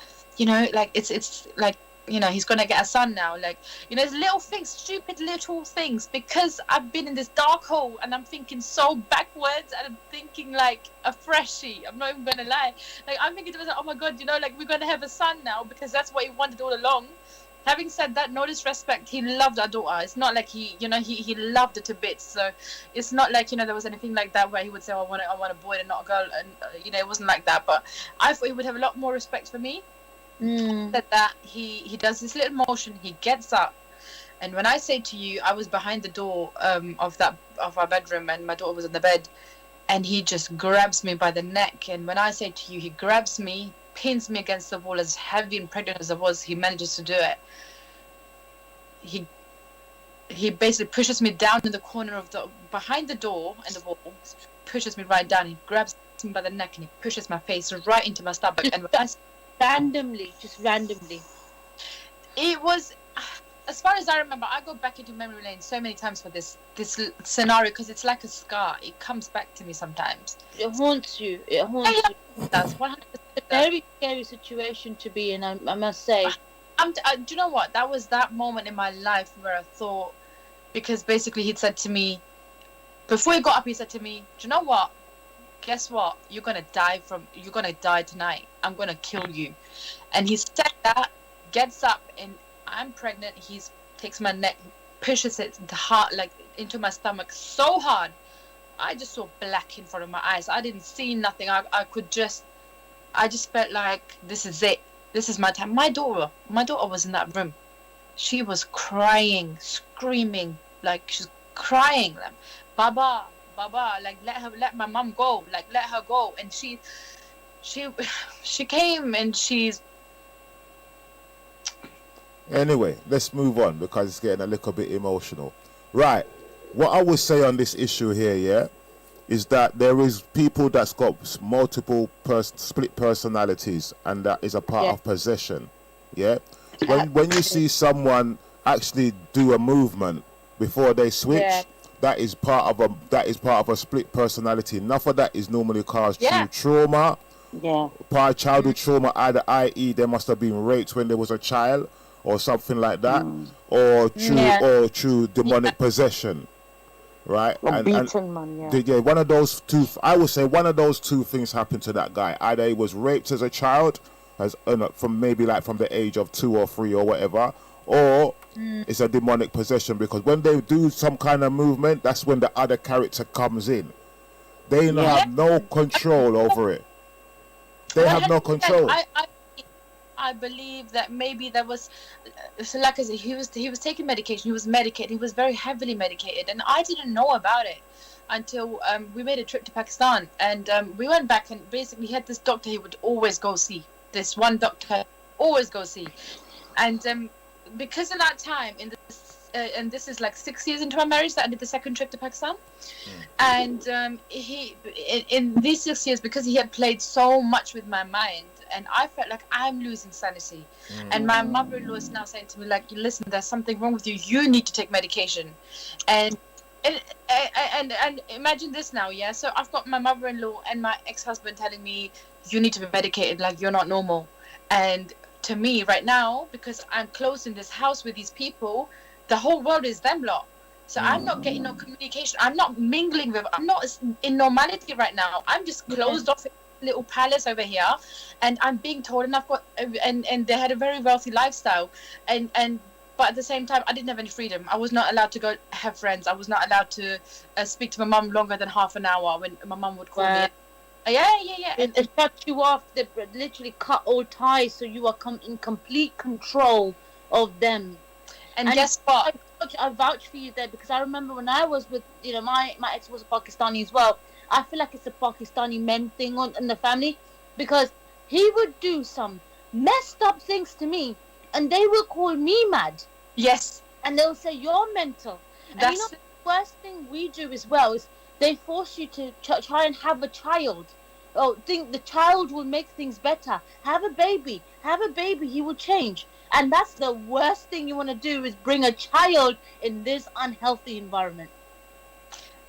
S1: like, it's like, he's going to get a son now. Like, it's little things, stupid little things. Because I've been in this dark hole and I'm thinking so backwards and I'm thinking like a freshie. I'm not even going to lie. Like, I'm thinking to myself, oh my God, like, we're going to have a son now because that's what he wanted all along. Having said that, no disrespect, he loved our daughter. It's not like he loved her to bits. So it's not like, there was anything like that where he would say, oh, I want a boy and not a girl. And, it wasn't like that. But I thought he would have a lot more respect for me. That he does this little motion, he gets up. And when I say to you, I was behind the door of our bedroom and my daughter was on the bed. And he just grabs me by the neck. And when I say to you, he grabs me, pins me against the wall, as heavy and pregnant as I was, he manages to do it. He basically pushes me down in the corner of behind the door and the wall, pushes me right down. He grabs me by the neck and he pushes my face right into my stomach. And
S3: randomly.
S1: It was, as far as I remember, I go back into memory lane so many times for this scenario because it's like a scar. It comes back to me sometimes.
S3: It haunts you.
S1: It does. 100%.
S3: Very scary situation to be in, I must say.
S1: Do you know what? That was that moment in my life where I thought, because basically he'd said to me, before he got up, he said to me, do you know what? Guess what? You're going to die tonight. I'm going to kill you. And he said that, gets up, and I'm pregnant. He takes my neck, pushes it into my stomach so hard. I just saw black in front of my eyes. I didn't see nothing. I just felt like this is it. This is my time. My daughter was in that room. She was crying, screaming, like she's crying, like, Baba, like let my mom go, like let her go. And she came and she's.
S4: Anyway, let's move on because it's getting a little bit emotional. Right. What I would say on this issue here, is that there is people that's got multiple split personalities, and that is a part of possession. Yeah. When you see someone actually do a movement before they switch, that is part of a split personality. Enough of that is normally caused through trauma. Yeah. Part of childhood trauma, either i.e. they must have been raped when they was a child or something like that, or through demonic possession. Right, one of those two. I would say one of those two things happened to that guy. Either he was raped as a child, from the age of 2 or 3 or whatever, or it's a demonic possession. Because when they do some kind of movement, that's when the other character comes in. They have no control over it. They have no control.
S1: I believe that maybe there was, so like I said, he was taking medication. He was medicated. He was very heavily medicated, and I didn't know about it until we made a trip to Pakistan, and we went back, and basically he had this doctor he would always go see. This one doctor always go see, and because in that time and this is like 6 years into my marriage that I did the second trip to Pakistan, and he in these 6 years, because he had played so much with my mind. And I felt like I'm losing sanity. And my mother-in-law is now saying to me, like, listen, there's something wrong with you. You need to take medication. And imagine this now, yeah? So I've got my mother-in-law and my ex-husband telling me, you need to be medicated, like, you're not normal. And to me right now, because I'm close in this house with these people, the whole world is them lot. So I'm not getting no communication. I'm not mingling with, I'm not in normality right now. I'm just closed off little palace over here, and I'm being told, and I've got, and they had a very wealthy lifestyle, and but at the same time, I didn't have any freedom. I was not allowed to go have friends. I was not allowed to speak to my mum longer than half an hour when my mum would call me. Yeah.
S3: And they shut you off. They literally cut all ties, so you are in complete control of them.
S1: And guess what?
S3: I vouch for you there, because I remember when I was with, my ex was a Pakistani as well. I feel like it's a Pakistani men thing in the family, because he would do some messed up things to me, and they will call me mad.
S1: Yes.
S3: And they'll say, you're mental. And the worst thing we do as well is they force you to try and have a child. Oh, think the child will make things better. Have a baby, he will change. And that's the worst thing you want to do, is bring a child in this unhealthy environment.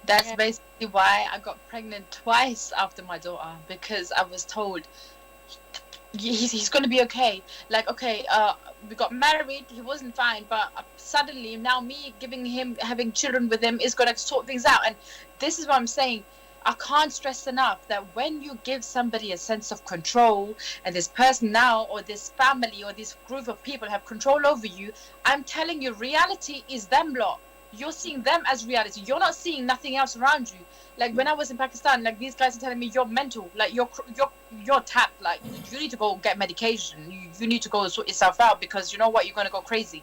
S1: That's basically why I got pregnant twice after my daughter, because I was told he's going to be okay. Like, okay, we got married, he wasn't fine, but suddenly now me having children with him is going to sort things out. And this is what I'm saying. I can't stress enough that when you give somebody a sense of control, and this person now, or this family, or this group of people have control over you, I'm telling you, reality is them lot. You're seeing them as reality. You're not seeing nothing else around you. Like when I was in Pakistan, like these guys are telling me you're mental, like you're tapped, like you need to go get medication. You need to go sort yourself out, because you know what, you're gonna go crazy.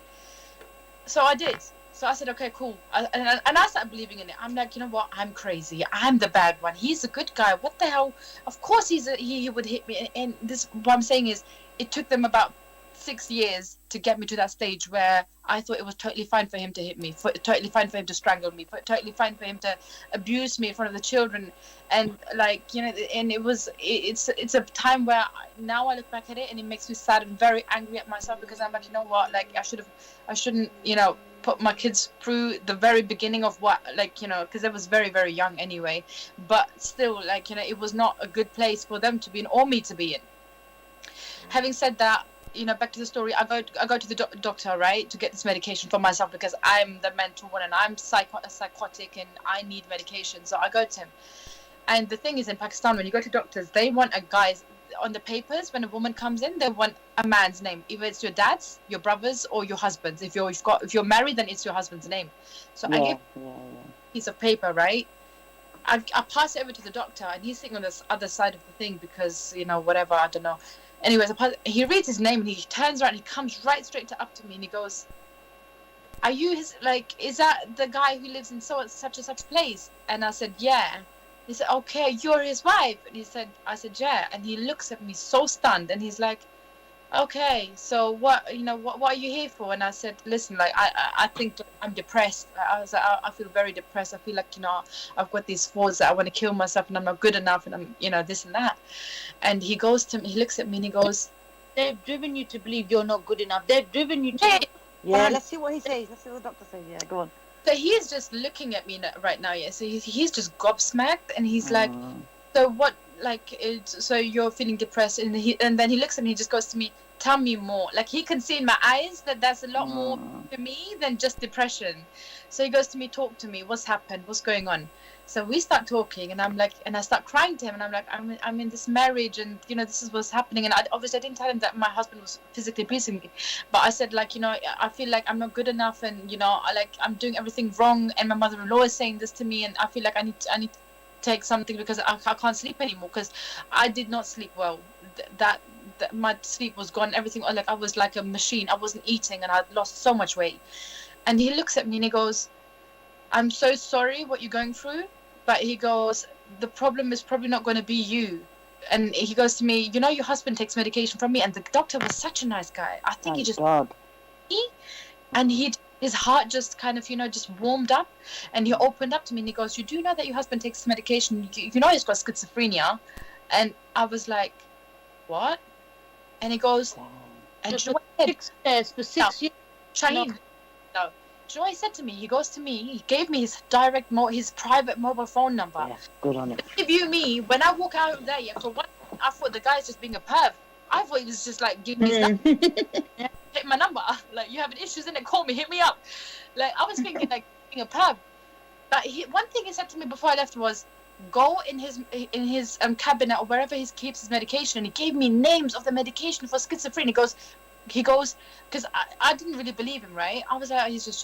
S1: So I did. So I said, okay, cool. And I started believing in it. I'm like, you know what? I'm crazy. I'm the bad one. He's a good guy. What the hell? Of course he would hit me. And this, what I'm saying is, it took them about 6 years to get me to that stage where I thought it was totally fine for him to hit me, totally fine for him to strangle me, totally fine for him to abuse me in front of the children. And like, and it's a time where now I look back at it and it makes me sad and very angry at myself, because I'm like, you know what? Like I shouldn't, put my kids through the very beginning of what, like, because I was very, very young anyway, but still, like, it was not a good place for them to be in or me to be in. Having said that, back to the story, I go to the doctor, right, to get this medication for myself, because I'm the mental one and I'm psychotic and I need medication. So I go to him. And the thing is, in Pakistan, when you go to doctors, they want a guy's, on the papers, when a woman comes in, they want a man's name. Either it's your dad's, your brother's, or your husband's. If you're married, then it's your husband's name. So I give a piece of paper, right? I pass it over to the doctor, and he's sitting on this other side of the thing, because whatever, I don't know. Anyways, he reads his name and he turns around and he comes right straight up to me and he goes, "Are you is that the guy who lives in such and such place?" And I said, "Yeah." He said, "Okay, you're his wife." And I said, "Yeah." And he looks at me so stunned and he's like, "Okay, so what are you here for?" And I said, "Listen, like I think I'm depressed." I was like, I feel very depressed. I feel like, I've got these thoughts that I want to kill myself and I'm not good enough and I'm, this and that. And he looks at me and he goes,
S3: "They've driven you to believe you're not good enough. They've driven you to..."
S2: Yeah, let's see what he says. Let's see what the doctor says. Yeah, go on.
S1: So he's just looking at me right now, yeah. So he's just gobsmacked, and he's like, "So what? So you're feeling depressed?" And then he looks at me, he just goes to me, "Tell me more." Like he can see in my eyes that there's a lot more to me than just depression. So he goes to me, "Talk to me. What's happened? What's going on?" So we start talking, and I'm like, and I start crying to him, and I'm like, I'm in this marriage, and this is what's happening. And obviously I didn't tell him that my husband was physically abusing me, but I said, like, I feel like I'm not good enough, and I'm doing everything wrong, and my mother-in-law is saying this to me, and I feel like I need to take something, because I can't sleep anymore, because I did not sleep well. That my sleep was gone, everything, like I was like a machine. I wasn't eating, and I lost so much weight. And he looks at me and he goes, "I'm so sorry what you're going through, but," he goes, "the problem is probably not going to be you." And he goes to me, "Your husband takes medication from me." And the doctor was such a nice guy. I think and his heart just kind of, just warmed up, and he opened up to me and he goes, "You do know that your husband takes medication? He's got schizophrenia." And I was like, "What?" And he goes, and
S3: for 6 years, for 6 years.
S1: Shaheen, no. Do you know what he said to me? He goes to me, he gave me his his private mobile phone number.
S2: Yeah, good on it.
S1: If you me, when I walk out there, for one, I thought the guy's just being a perv. I thought he was just like giving me stuff. Hit my number. Like, you having issues in it, call me, hit me up. Like, I was thinking like being a perv. But one thing he said to me before I left was, go in his cabinet or wherever he keeps his medication, and he gave me names of the medication for schizophrenia. He goes, because I didn't really believe him, right? I was like, he's just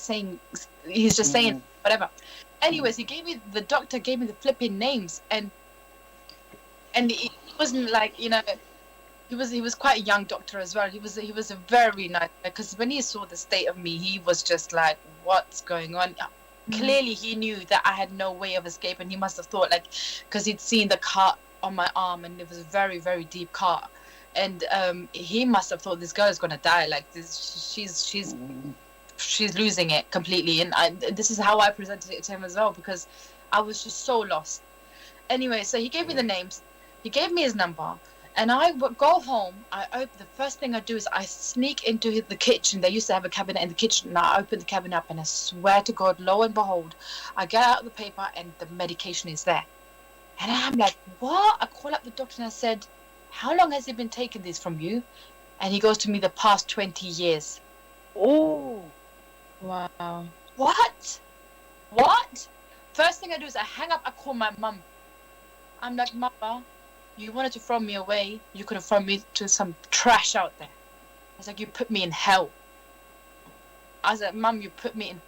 S1: saying, whatever. Anyways, the doctor gave me the flipping names, and he wasn't like, he was quite a young doctor as well. He was a very nice, because when he saw the state of me, he was just like, what's going on? Clearly he knew that I had no way of escape, and he must have thought, like, because he'd seen the cut on my arm, and it was a very, very deep cut, and he must have thought, this girl is gonna die, like this, she's losing it completely. And this is how I presented it to him as well, because I was just so lost. Anyway, so he gave me the names, he gave me his number, and I would go home. The first thing I do is I sneak into the kitchen. They used to have a cabinet in the kitchen, and I open the cabinet up, and I swear to God, lo and behold, I get out the paper, and the medication is there. And I'm like, what? I call up the doctor, and I said, how long has he been taking this from you? And he goes to me, the past 20 years.
S2: Oh,
S3: Wow.
S1: What? First thing I do is I hang up, I call my mum. I'm like, Mama, you wanted to throw me away. You could have thrown me to some trash out there. I was like, you put me in hell. I was like, Mum, you put me in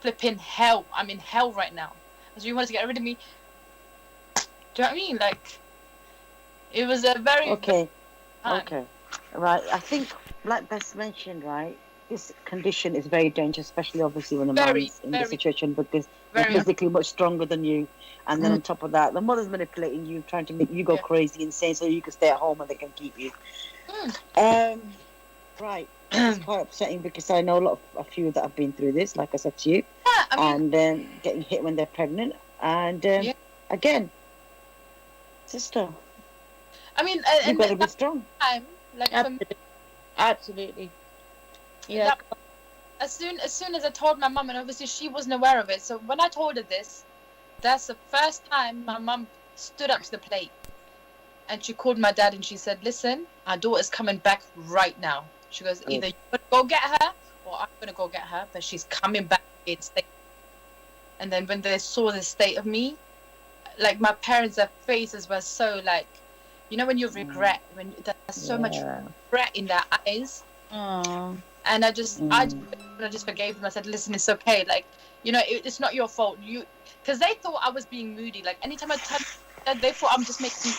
S1: flipping hell. I'm in hell right now. I was like, you wanted to get rid of me. Do you know what I mean? Like, it was a very...
S2: okay. Right. I think, like Bess mentioned, right, this condition is very dangerous, especially obviously when the man's in the situation, because they're physically much stronger than you. And then on top of that, the mother's manipulating you, trying to make you go crazy, insane, so you can stay at home and they can keep you. Right. It's quite upsetting, because I know a few that have been through this, like I said to you.
S1: Yeah, I mean,
S2: and getting hit when they're pregnant. And again, sister,
S1: I mean,
S2: you've got to be strong.
S1: Time, like,
S3: Absolutely. Yeah.
S1: As soon as I told my mum, and obviously she wasn't aware of it, so when I told her this, that's the first time my mum stood up to the plate, and she called my dad, and she said, listen, our daughter's coming back right now. She goes, either you're going to go get her, or I'm going to go get her, but she's coming back. And then when they saw the state of me, like, my parents, their faces were so, like, when you regret, when there's so much regret in their eyes.
S3: Aww.
S1: And I just forgave them. I said, listen, it's okay. Like, it's not your fault. Because they thought I was being moody. Like, anytime I told them, they thought I'm just making...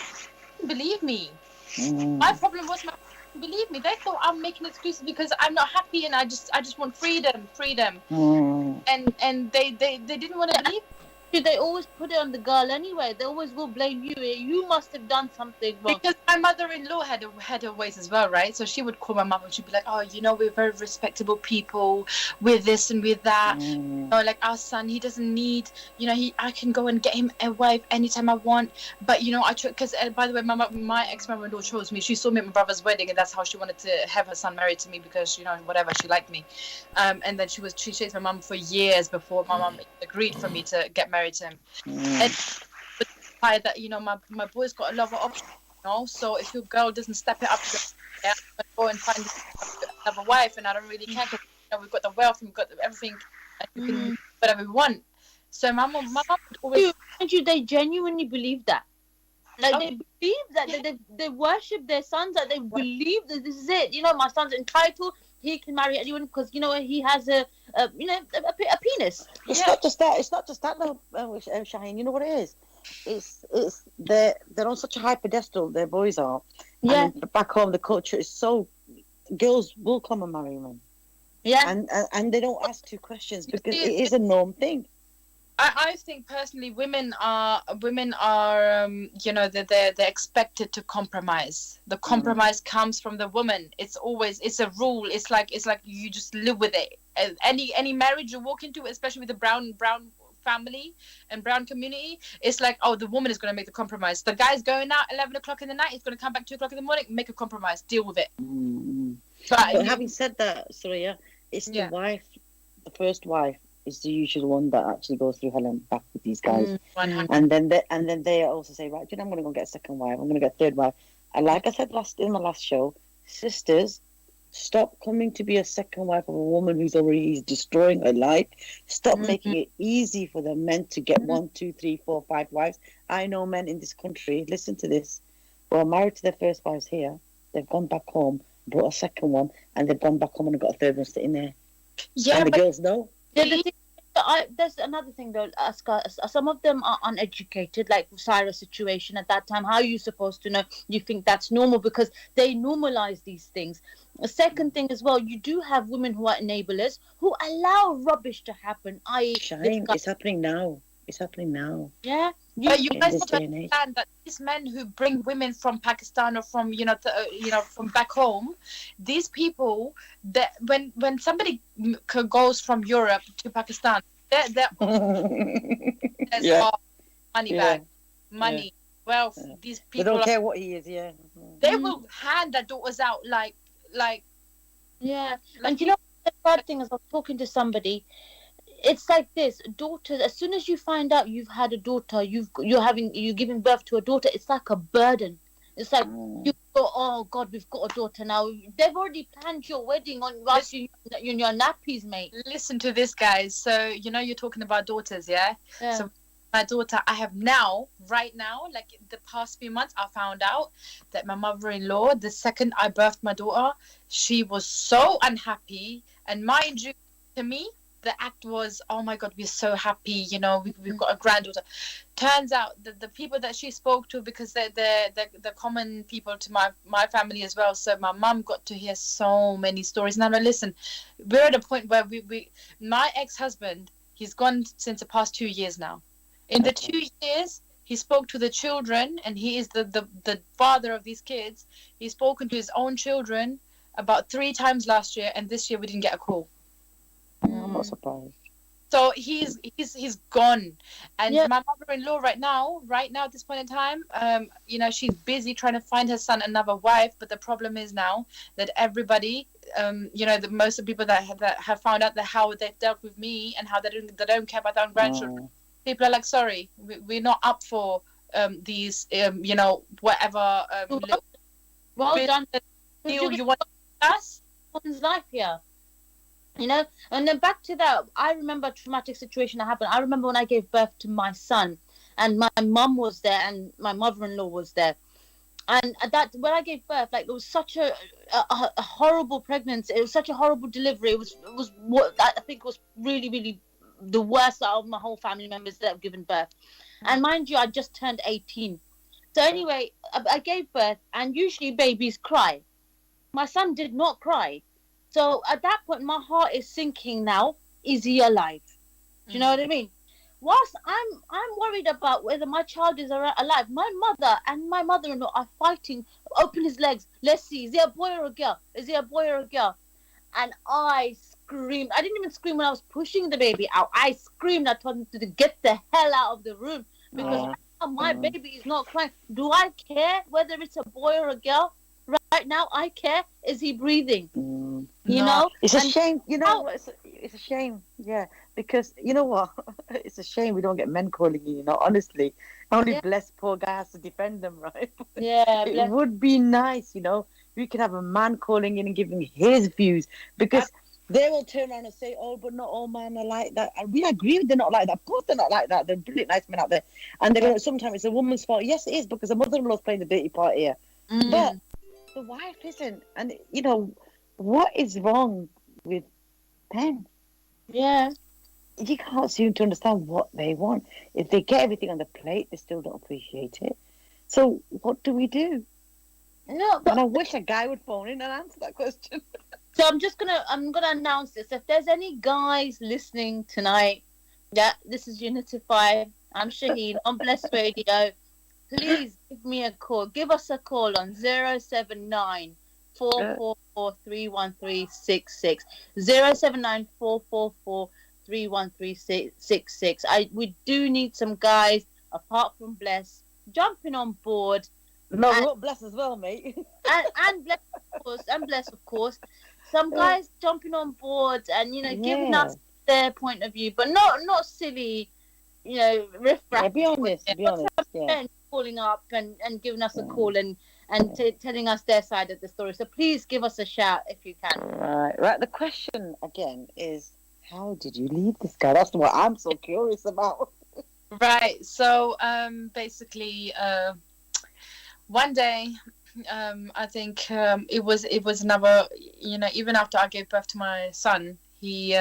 S1: Believe me. My problem was believe me. They thought I'm making excuses because I'm not happy, and I just want freedom. And they didn't want to believe.
S3: They always put it on the girl anyway. They always will blame you. You must have done something wrong.
S1: Because my mother-in-law had her ways as well, right? So she would call my mum, and she'd be like, oh, we're very respectable people. We're this and we're that. Like, our son, he doesn't need, I can go and get him a wife anytime I want. But, I because, by the way, my ex-mother-in-law chose me. She saw me at my brother's wedding, and that's how she wanted to have her son married to me, because, whatever, she liked me. And then she chased my mum for years before my mum agreed for me to get married to him. And that, my boy's got a lot of options, so if your girl doesn't step it up to I'm gonna go and find another wife, and I don't really care, because we've got the wealth and we've got everything, and we can do whatever we want. So my mum would always...
S3: They genuinely believe that. Like, they believe that. They worship their sons, that they believe that this is it. My son's entitled. He can marry anyone because he has a penis.
S2: It's not just that though, Shaheen. You know what it is? It's they're on such a high pedestal. Their boys are.
S3: Yeah.
S2: And back home, the culture is so. Girls will come and marry men.
S3: Yeah.
S2: And they don't ask two questions, because it is a norm thing.
S1: I think personally, women are they're expected to compromise. The compromise comes from the woman. It's a rule. It's like you just live with it. Any marriage you walk into, especially with the brown family and brown community, it's like, oh, the woman is going to make the compromise. The guy's going out 11 o'clock in the night. He's going to come back 2 o'clock in the morning. Make a compromise. Deal with it.
S2: But having said that, Surya, it's the wife, the first wife, is the usual one that actually goes through hell and back with these guys. And then they also say, right, I'm going to go get a second wife. I'm going to get a third wife. And like I said in my last show, sisters Stop coming to be a second wife of a woman who's already destroying her life. Stop making it easy for the men to get 1, 2, 3, 4, 5 wives. I know men in this country, listen to this, who are married to their first wives here. They've gone back home, brought a second one, and they've gone back home and got a third one sitting there.
S1: Yeah,
S2: and the
S1: but
S2: girls know.
S3: Yeah, there's another thing though, Aska. Some of them are uneducated, like Cyrus' situation at that time. How are you supposed to know? You think that's normal because they normalize these things. A second thing as well, you do have women who are enablers who allow rubbish to happen.
S2: Shaheen, it's happening now. It's happening now.
S3: Yeah,
S1: but you guys
S2: this
S1: have to
S2: day and age.
S1: understand that these men who bring women from Pakistan or from from back home, these people that when somebody goes from Europe to Pakistan, they're
S2: Yeah.
S1: money
S2: Yeah.
S1: bag, money, wealth.
S2: Yeah.
S1: These
S2: They
S1: people
S2: don't care what he is, yeah.
S1: they will hand their daughters out like
S3: yeah. And you know the bad thing is, I was talking to somebody. It's like this, daughters. As soon as you find out you've had a daughter, you're giving birth to a daughter. It's like a burden. It's like you go, oh God, we've got a daughter now. They've already planned your wedding on whilst you in your nappies, mate.
S1: Listen to this, guys. So you're talking about daughters, yeah? So my daughter, I have right now, like the past few months, I found out that my mother-in-law, the second I birthed my daughter, she was so unhappy. And mind you, to me, the act was, oh my God, we're so happy, we've got a granddaughter. Turns out that the people that she spoke to, because they're the common people to my family as well, so my mum got to hear so many stories. Now listen, we're at a point where my ex-husband, he's gone since the past 2 years now. In the 2 years, he spoke to the children, and he is the father of these kids. He's spoken to his own children about 3 times last year, and this year we didn't get a call.
S2: I'm not surprised.
S1: So he's gone, and my mother-in-law right now at this point in time, she's busy trying to find her son another wife. But the problem is now that everybody, the most of the people that have found out that how they've dealt with me and how they don't care about their own grandchildren. People are like, sorry, we're not up for these, whatever.
S3: Well done.
S1: Deal you want us?
S3: Someone's life here. And then back to that, I remember a traumatic situation that happened. I remember when I gave birth to my son, and my mum was there, and my mother-in-law was there. And when I gave birth, like, it was such a horrible pregnancy. It was such a horrible delivery. It was what I think was really, really the worst out of my whole family members that have given birth. And mind you, I just turned 18. So anyway, I gave birth, and usually babies cry. My son did not cry. So at that point, my heart is sinking now. Is he alive? Do you know what I mean? Whilst I'm worried about whether my child is alive, my mother and my mother-in-law are fighting. Open his legs. Let's see. Is he a boy or a girl? Is he a boy or a girl? And I screamed. I didn't even scream when I was pushing the baby out. I screamed. I told him to get the hell out of the room because my baby is not crying. Do I care whether it's a boy or a girl? Right now, I care. Is he breathing? You know?
S2: It's a shame. You know what? It's a shame. Yeah. Because, you know what? It's a shame we don't get men calling in, honestly. Only blessed poor guy has to defend them, right?
S3: Yeah.
S2: It would be nice, we could have a man calling in and giving his views. Because they will turn around and say, oh, but not all men are like that. And we agree they're not like that. Of course they're not like that. They're brilliant, nice men out there. And they're going, sometimes it's a woman's fault. Yes, it is, because the mother-in-law's playing the dirty part here. But the wife isn't. And, what is wrong with men?
S3: Yeah.
S2: You can't seem to understand what they want. If they get everything on the plate, they still don't appreciate it. So what do we do?
S3: No,
S2: and I wish a guy would phone in and answer that question.
S3: So I'm gonna announce this. If there's any guys listening tonight, this is Unity 5. I'm Shaheen on Bless Radio. Please give me a call. Give us a call on 079 444 31366. 079 444 31366. We do need some guys apart from Bless jumping on board.
S2: No, we want Bless as well, mate.
S3: and Bless, of course, Bless, of course. Some guys jumping on board and giving us their point of view, but not silly, riff-raff.
S2: Be honest.
S3: Calling up and giving us a call and and telling us their side of the story. So please give us a shout if you can.
S2: Right. The question again is, how did you leave this guy? That's what I'm so curious about.
S1: Right. So basically, one day, I think it was another. Even after I gave birth to my son, he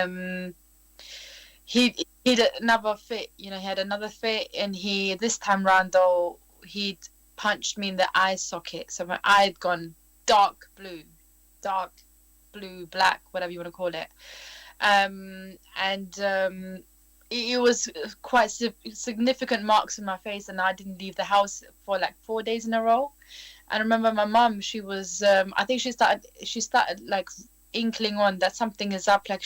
S1: did another fit. He had another fit, and this time round though he'd punched me in the eye socket, so my eye had gone dark blue, black, whatever you want to call it. It was quite significant marks in my face, and I didn't leave the house for like 4 days in a row. And I remember my mum, she was I think she started like inkling on that something is up, like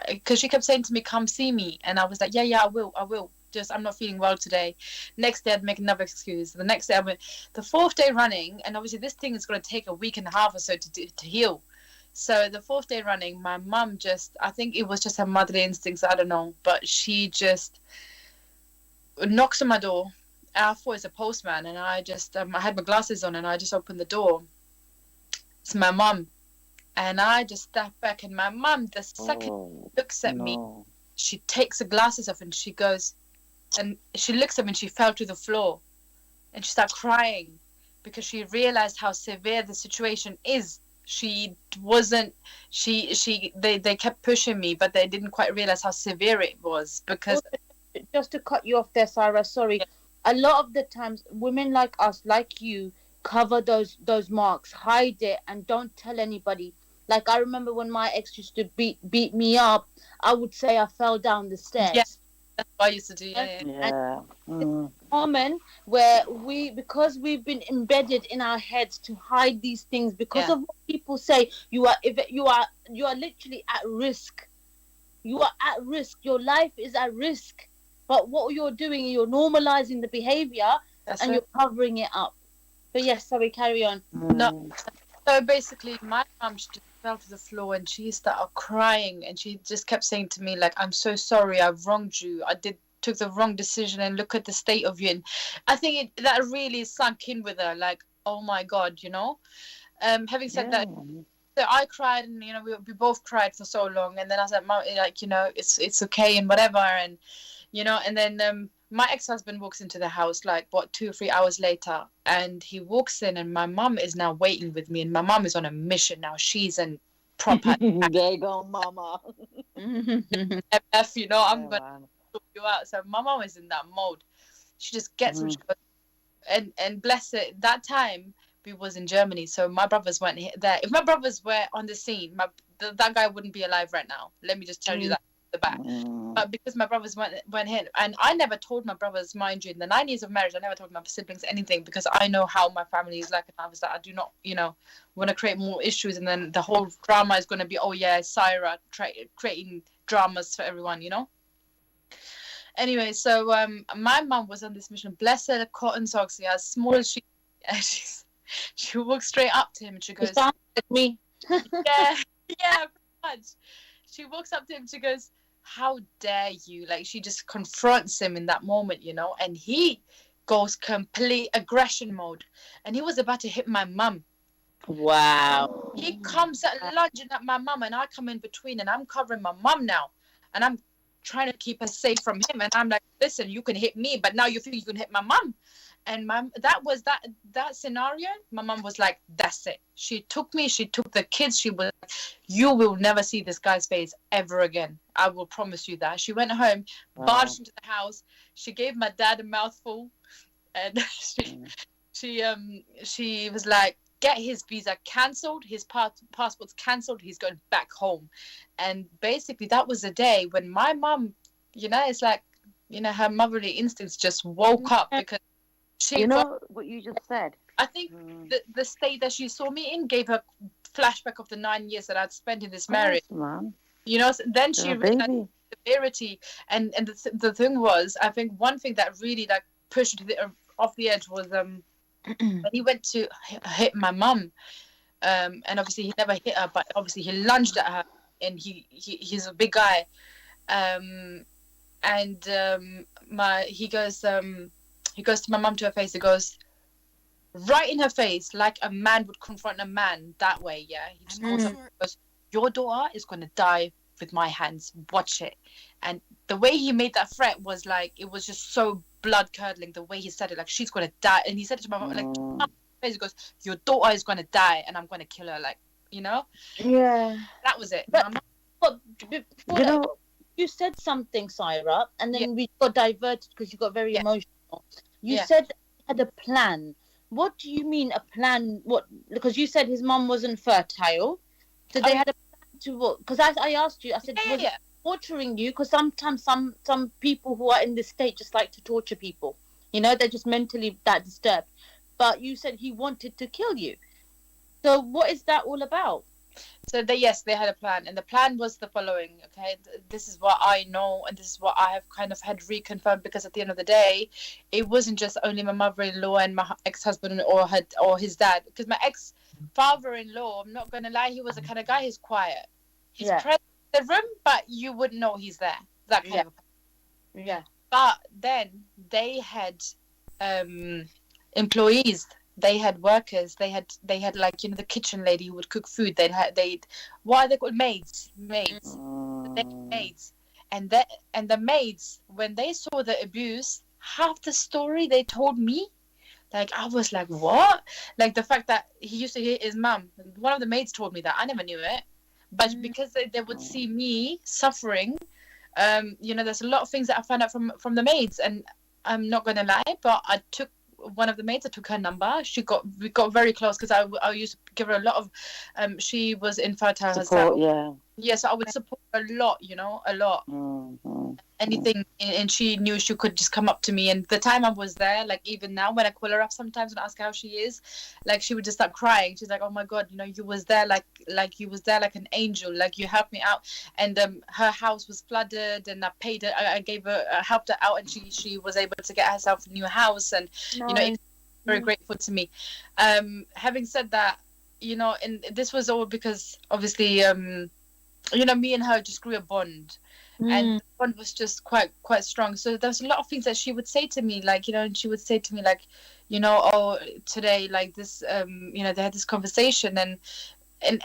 S1: because she kept saying to me, come see me, and I was like, yeah, I will, just I'm not feeling well today. Next day I'd make another excuse. The next day I went, the fourth day running, and obviously this thing is going to take a week and a half or so to heal. So the fourth day running, my mum I think it was just her motherly instincts, I don't know, but she just knocks on my door. I thought it's a postman, and I just I had my glasses on, and I just opened the door. It's my mum, and I just step back, and my mum, the second looks at me, she takes the glasses off, and she goes, and she looks at me, and she fell to the floor, and she started crying because she realized how severe the situation is. They kept pushing me, but they didn't quite realize how severe it was. Because
S3: just to cut you off there, Sarah, sorry. Yeah. A lot of the times women like us, like you, cover those marks, hide it, and don't tell anybody. Like I remember when my ex used to beat me up, I would say I fell down the stairs.
S1: Yeah, that's what I used to do. Yeah.
S3: It's common where because we've been embedded in our heads to hide these things because of what people say. You are literally at risk. You are at risk. Your life is at risk. But what you're doing, you're normalizing the behavior, and you're covering it up. But yes, sorry, carry on.
S1: No. So basically, my mum just fell to the floor, and she started crying, and she just kept saying to me, like, I'm so sorry, I've wronged you. Took the wrong decision, and look at the state of you. And I think that really sunk in with her, like, oh my God, Having said that, so I cried, and we both cried for so long, and then I said, Mom, like, it's okay and whatever, and and then my ex-husband walks into the house like 2 or 3 hours later, and he walks in, and my mum is now waiting with me, and my mum is on a mission now. She's in proper
S2: there you go, mama.
S1: MF, I'm gonna sort you out. So my mum is in that mode. She just gets what she goes, and bless it, that time we was in Germany, so my brothers weren't there. If my brothers were on the scene, that guy wouldn't be alive right now. Let me just tell you that. The back. But because my brothers went here, and I never told my brothers, mind you, in the 9 years of marriage, I never told my siblings anything, because I know how my family is like, and I was like, I do not want to create more issues, and then the whole drama is going to be, oh yeah, Syra creating dramas for everyone. Anyway, so my mum was on this mission, bless her cotton socks, as small as she walks straight up to him, and she goes,
S3: sounds like me.
S1: yeah, pretty much. She walks up to him, she goes, how dare you? Like, she just confronts him in that moment, and he goes complete aggression mode, and he was about to hit my mum.
S3: Wow.
S1: He comes lunging at my mum, and I come in between, and I'm covering my mum now, and I'm trying to keep her safe from him, and I'm like, listen, you can hit me, but now you feel you can hit my mum. And that scenario, my mum was like, that's it. She took me, she took the kids, she was like, you will never see this guy's face ever again. I will promise you that. She went home, barged into the house, she gave my dad a mouthful, and she was like, get his visa cancelled, his passport's cancelled, he's going back home. And basically that was the day when my mum, it's like, her motherly instincts just woke up, because
S2: what you just said.
S1: I think the state that she saw me in gave her flashback of the 9 years that I'd spent in this marriage.
S2: Man.
S1: Then she realized the severity, and the thing was, I think one thing that really like pushed her off the edge was when he went to hit my mum, and obviously he never hit her, but obviously he lunged at her, and he's a big guy, he goes to my mum, to her face, he goes, right in her face, like a man would confront a man that way. Yeah, he just calls her and goes, "Your daughter is gonna die with my hands. Watch it." And the way he made that threat was like, it was just so blood curdling. The way he said it, like, she's gonna die, and he said it to my mom, like, he goes, "Your daughter is gonna die, and I'm gonna kill her." Like,
S2: Yeah.
S1: that was it.
S3: But before
S2: You
S3: that,
S2: know,
S3: you said something, Syra, and then
S1: Yeah.
S3: we got diverted because you got very
S1: Yeah.
S3: emotional. You
S1: Yeah.
S3: said you had a plan. What do you mean a plan? What? Because you said his mom wasn't fertile, so they had a plan to what? Because I asked you, I said, was it torturing you? Because sometimes some people who are in this state just like to torture people. They're just mentally that disturbed. But you said he wanted to kill you. So what is that all about?
S1: So they had a plan, and the plan was the following. Okay, this is what I know, and this is what I have kind of had reconfirmed, because at the end of the day, it wasn't just only my mother-in-law and my ex-husband or his dad. Because my ex-father-in-law, I'm not gonna lie, he was the kind of guy who's quiet. He's present in the room, but you wouldn't know he's there. That kind of.
S3: Yeah.
S1: But then they had employees. They had workers. They had like, the kitchen lady who would cook food. What are they called? Maids. They had maids. And the maids, when they saw the abuse, half the story they told me, like, I was like, what? Like, the fact that he used to hit his mum. One of the maids told me that. I never knew it. But because they would see me suffering, there's a lot of things that I found out from the maids. And I'm not going to lie, but I took one of the maids, I took her number. We got very close, because I used to give her a lot of, she was infertile herself. Yeah, so I would support her a lot, a lot. Anything, and she knew she could just come up to me. And the time I was there, like, even now when I call her up sometimes and ask her how she is, like, she would just start crying. She's like, "Oh my God, you was there like you was there like an angel, like you helped me out." And her house was flooded, and I paid her, I gave her, helped her out, and she was able to get herself a new house, and very grateful to me. Having said that, and this was all because obviously me and her just grew a bond. And the bond was just quite strong. So there was a lot of things that she would say to me, like, and she would say to me, like, "Oh, today, like this, they had this conversation," and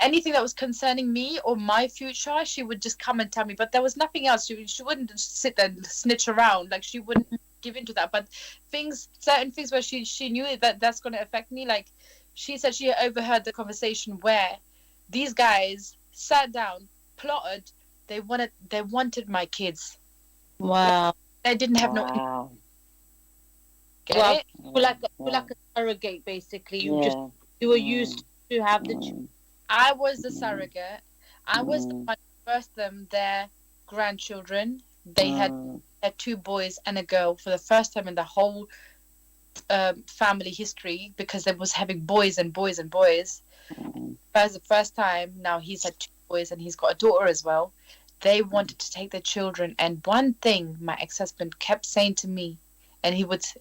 S1: anything that was concerning me or my future, she would just come and tell me. But there was nothing else. She wouldn't just sit there and snitch around. Like, she wouldn't give into that. But certain things where she knew that's going to affect me. Like, she said she overheard the conversation where these guys sat down, plotted. They wanted my kids.
S3: Wow.
S1: They didn't have
S2: wow.
S1: Get it?
S3: Like a surrogate, basically. You were used to have the children.
S1: I was the surrogate. I was the one who birthed them their grandchildren. They had 2 boys and a girl for the first time in the whole family history, because they was having boys and boys and boys. That's the first time. Now he's had 2 boys and he's got a daughter as well. They wanted to take their children, and one thing my ex-husband kept saying to me, and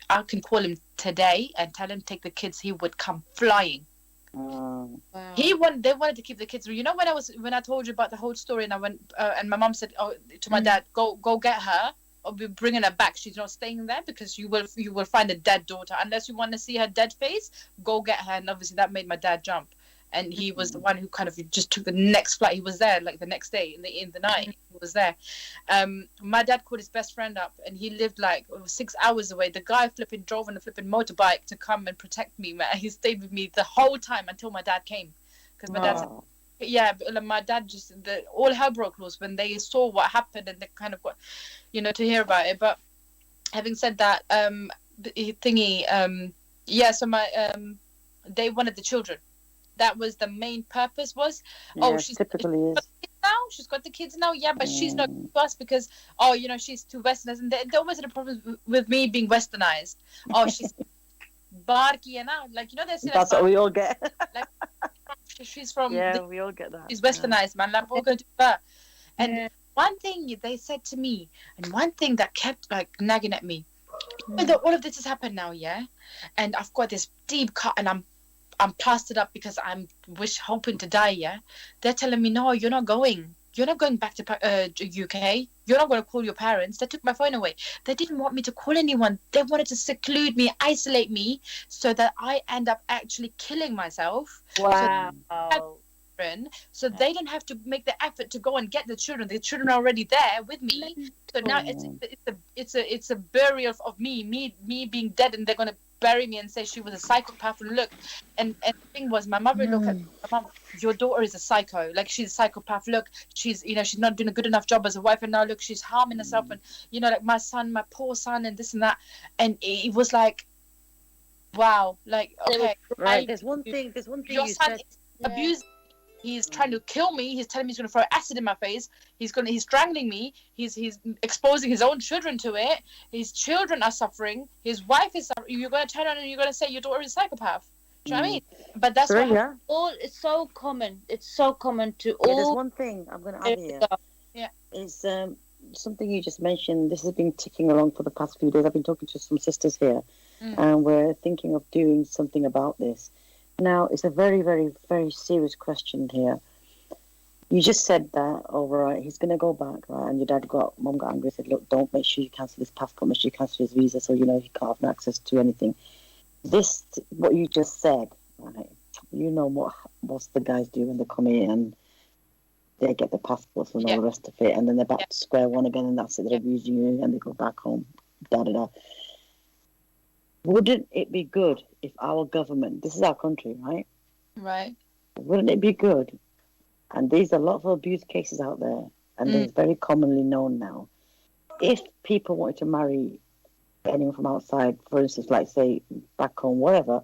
S1: I can call him today and tell him take the kids, he would come flying.
S3: Wow.
S1: They wanted to keep the kids. When I told you about the whole story, and I went and my mom said, to my dad, go get her, or be bringing her back. She's not staying there, because you will find a dead daughter. Unless you want to see her dead face, go get her. And obviously that made my dad jump. And he was the one who kind of just took the next flight. He was there like the next day in the night. He was there. My dad called his best friend up, and he lived like 6 hours away. The guy drove on a flipping motorbike to come and protect me, man. He stayed with me the whole time until my dad came, because my dad said, my dad just all hell broke loose when they saw what happened, and they kind of got, to hear about it. But having said that, so they wanted the children. That was the main purpose. She's got the kids now, but she's not to us because she's too westernized, and there wasn't a problem with me being westernized. She's barky and out, like
S2: that's what we all get.
S1: Like, she's from
S2: we all get that.
S1: She's westernized, man. Like, we're going to do her. And one thing they said to me, and one thing that kept like nagging at me, all of this has happened now, and I've got this deep cut, and I'm plastered up because I'm hoping to die. They're telling me, no, you're not going. you're not going back to UK. You're not going to call your parents. They took my phone away. They didn't want me to call anyone. They wanted to seclude me, isolate me, so that I end up actually killing myself.
S3: Wow.
S1: So they don't have to make the effort to go and get the children. The children are already there with me. So now it's a burial of me being dead, and they're going to bury me and say she was a psychopath. And look, and the thing was, my mother looked at my mom, your daughter is a psycho, like she's a psychopath. Look, she's she's not doing a good enough job as a wife, and now look, she's harming herself, and like my poor son, and this and that. And it was like, wow, like, okay,
S2: right. There's one thing
S1: your
S2: you
S1: son
S2: said.
S1: is abusing. He's trying to kill me. He's telling me he's going to throw acid in my face. He's strangling me. He's exposing his own children to it. His children are suffering. His wife is suffering. You're going to turn around and you're going to say your daughter is a psychopath. Do you know what I mean? But that's
S3: It's so common. It's so common to all.
S2: There's one thing I'm going to add here.
S1: Yeah.
S2: Is something you just mentioned. This has been ticking along for the past few days. I've been talking to some sisters here, and we're thinking of doing something about this. Now, it's a very, very, very serious question here. You just said that, right, he's going to go back, right? And your mum got angry and said, look, don't make sure you cancel his passport, make sure you cancel his visa so, he can't have access to anything. What you just said, right, what's the guys do when they come in and they get the passports and all the rest of it, and then they're back to square one again, and that's it, they're abusing you, and they go back home, da-da-da. Wouldn't it be good if our government, this is our country, right?
S1: Right.
S2: Wouldn't it be good? And there's a lot of abuse cases out there, and it's very commonly known now. If people wanted to marry anyone from outside, for instance, like say back home, whatever,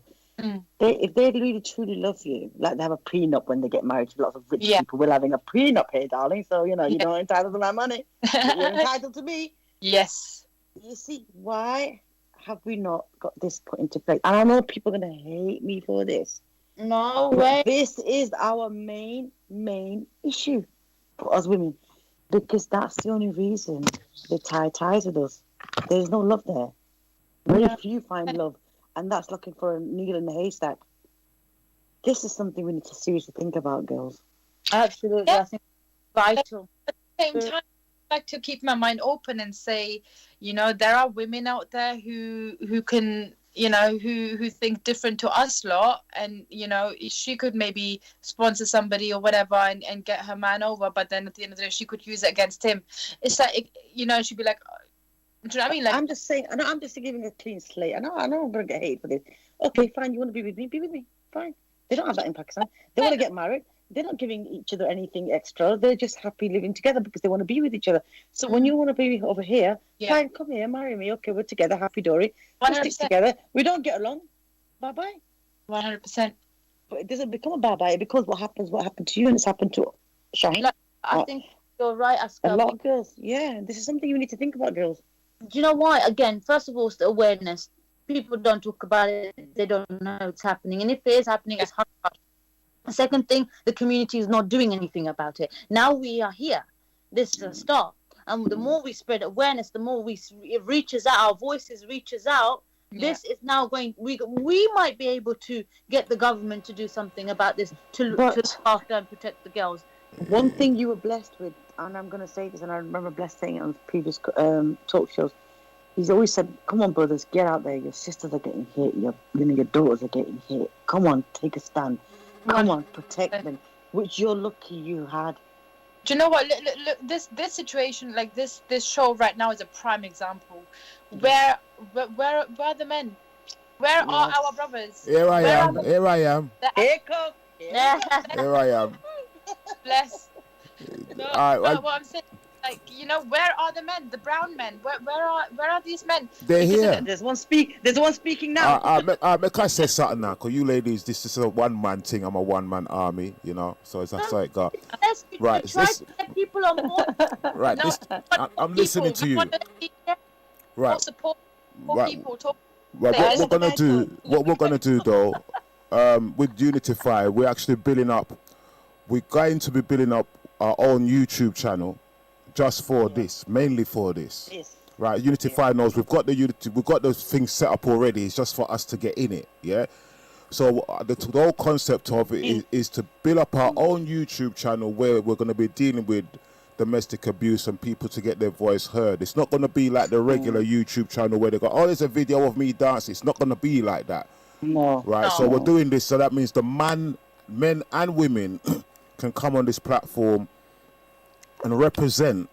S2: if they really truly love you, like they have a prenup when they get married to lots of rich people, we're having a prenup here, darling. So you're not entitled to my money, but you're entitled to me.
S1: Yes.
S2: You see, why have we not got this put into place? And I know people are going to hate me for this.
S3: No way.
S2: This is our main issue for us women, because that's the only reason they tie ties with us. There's no love there. Very few find love, and that's looking for a needle in a haystack. This is something we need to seriously think about, girls.
S3: Absolutely. I think it's vital.
S1: At the same time, I like to keep my mind open and say, there are women out there who can, who think different to us lot, and she could maybe sponsor somebody or whatever and get her man over, but then at the end of the day she could use it against him. It's like, she'd be like, do you know what I mean? Like,
S2: I'm just saying, I'm just giving a clean slate. I know I'm gonna get hate for this. Okay, fine, you want to be with me, fine. They don't have that in Pakistan. They want to get married. They're not giving each other anything extra. They're just happy living together because they want to be with each other. So when you want to be over here, fine, come here, marry me. Okay, we're together, happy dory. We'll stick together. We don't get along. Bye-bye.
S1: 100%.
S2: But it doesn't become a bye-bye. It becomes what happened to you, and it's happened to Shaheen.
S3: I think you're right, Aska.
S2: A lot of girls. Yeah, this is something you need to think about, girls.
S3: Do you know why? Again, first of all, it's the awareness. People don't talk about it. They don't know it's happening. And if it is happening, it's hard. The second thing, the community is not doing anything about it. Now we are here. This is a start. And the more we spread awareness, the more it reaches out, our voices reaches out. This is now going, we might be able to get the government to do something about this, to look after and protect the girls.
S2: One thing you were blessed with, and I'm going to say this, and I remember Bless saying it on previous talk shows, he's always said, come on, brothers, get out there. Your sisters are getting hit. Your daughters are getting hit. Come on, take a stand. Come on, protect them, which you're lucky you had.
S1: Do you know what? Look, this situation, like this show right now, is a prime example. Where are the men? Where are our brothers?
S4: Here I am.
S2: Here come.
S4: Here I am.
S1: Bless. No,
S4: All right,
S1: what I'm saying, like, where are the men? The brown men? Where are these men?
S4: They're here.
S2: There's one speaking now.
S4: Make I say something now, because you ladies, this is a one-man thing. I'm a one-man army, so that's how it got. Right.
S3: Try to get people on board.
S4: Right.
S1: No,
S4: I'm listening to you. Right.
S1: Support people.
S4: Right. What we're gonna do though, with Unify, we're actually building up. We're going to be building up our own YouTube channel, just for this, mainly for this.
S2: Yes.
S4: Right, Unify knows we've got those things set up already. It's just for us to get in it, yeah. So the whole concept of it is to build up our own YouTube channel where we're going to be dealing with domestic abuse and people to get their voice heard. It's not going to be like the regular YouTube channel where they go, oh, there's a video of me dancing. It's not going to be like that.
S2: No.
S4: Right?
S1: No.
S4: So we're doing this. So that means the men and women can come on this platform and represent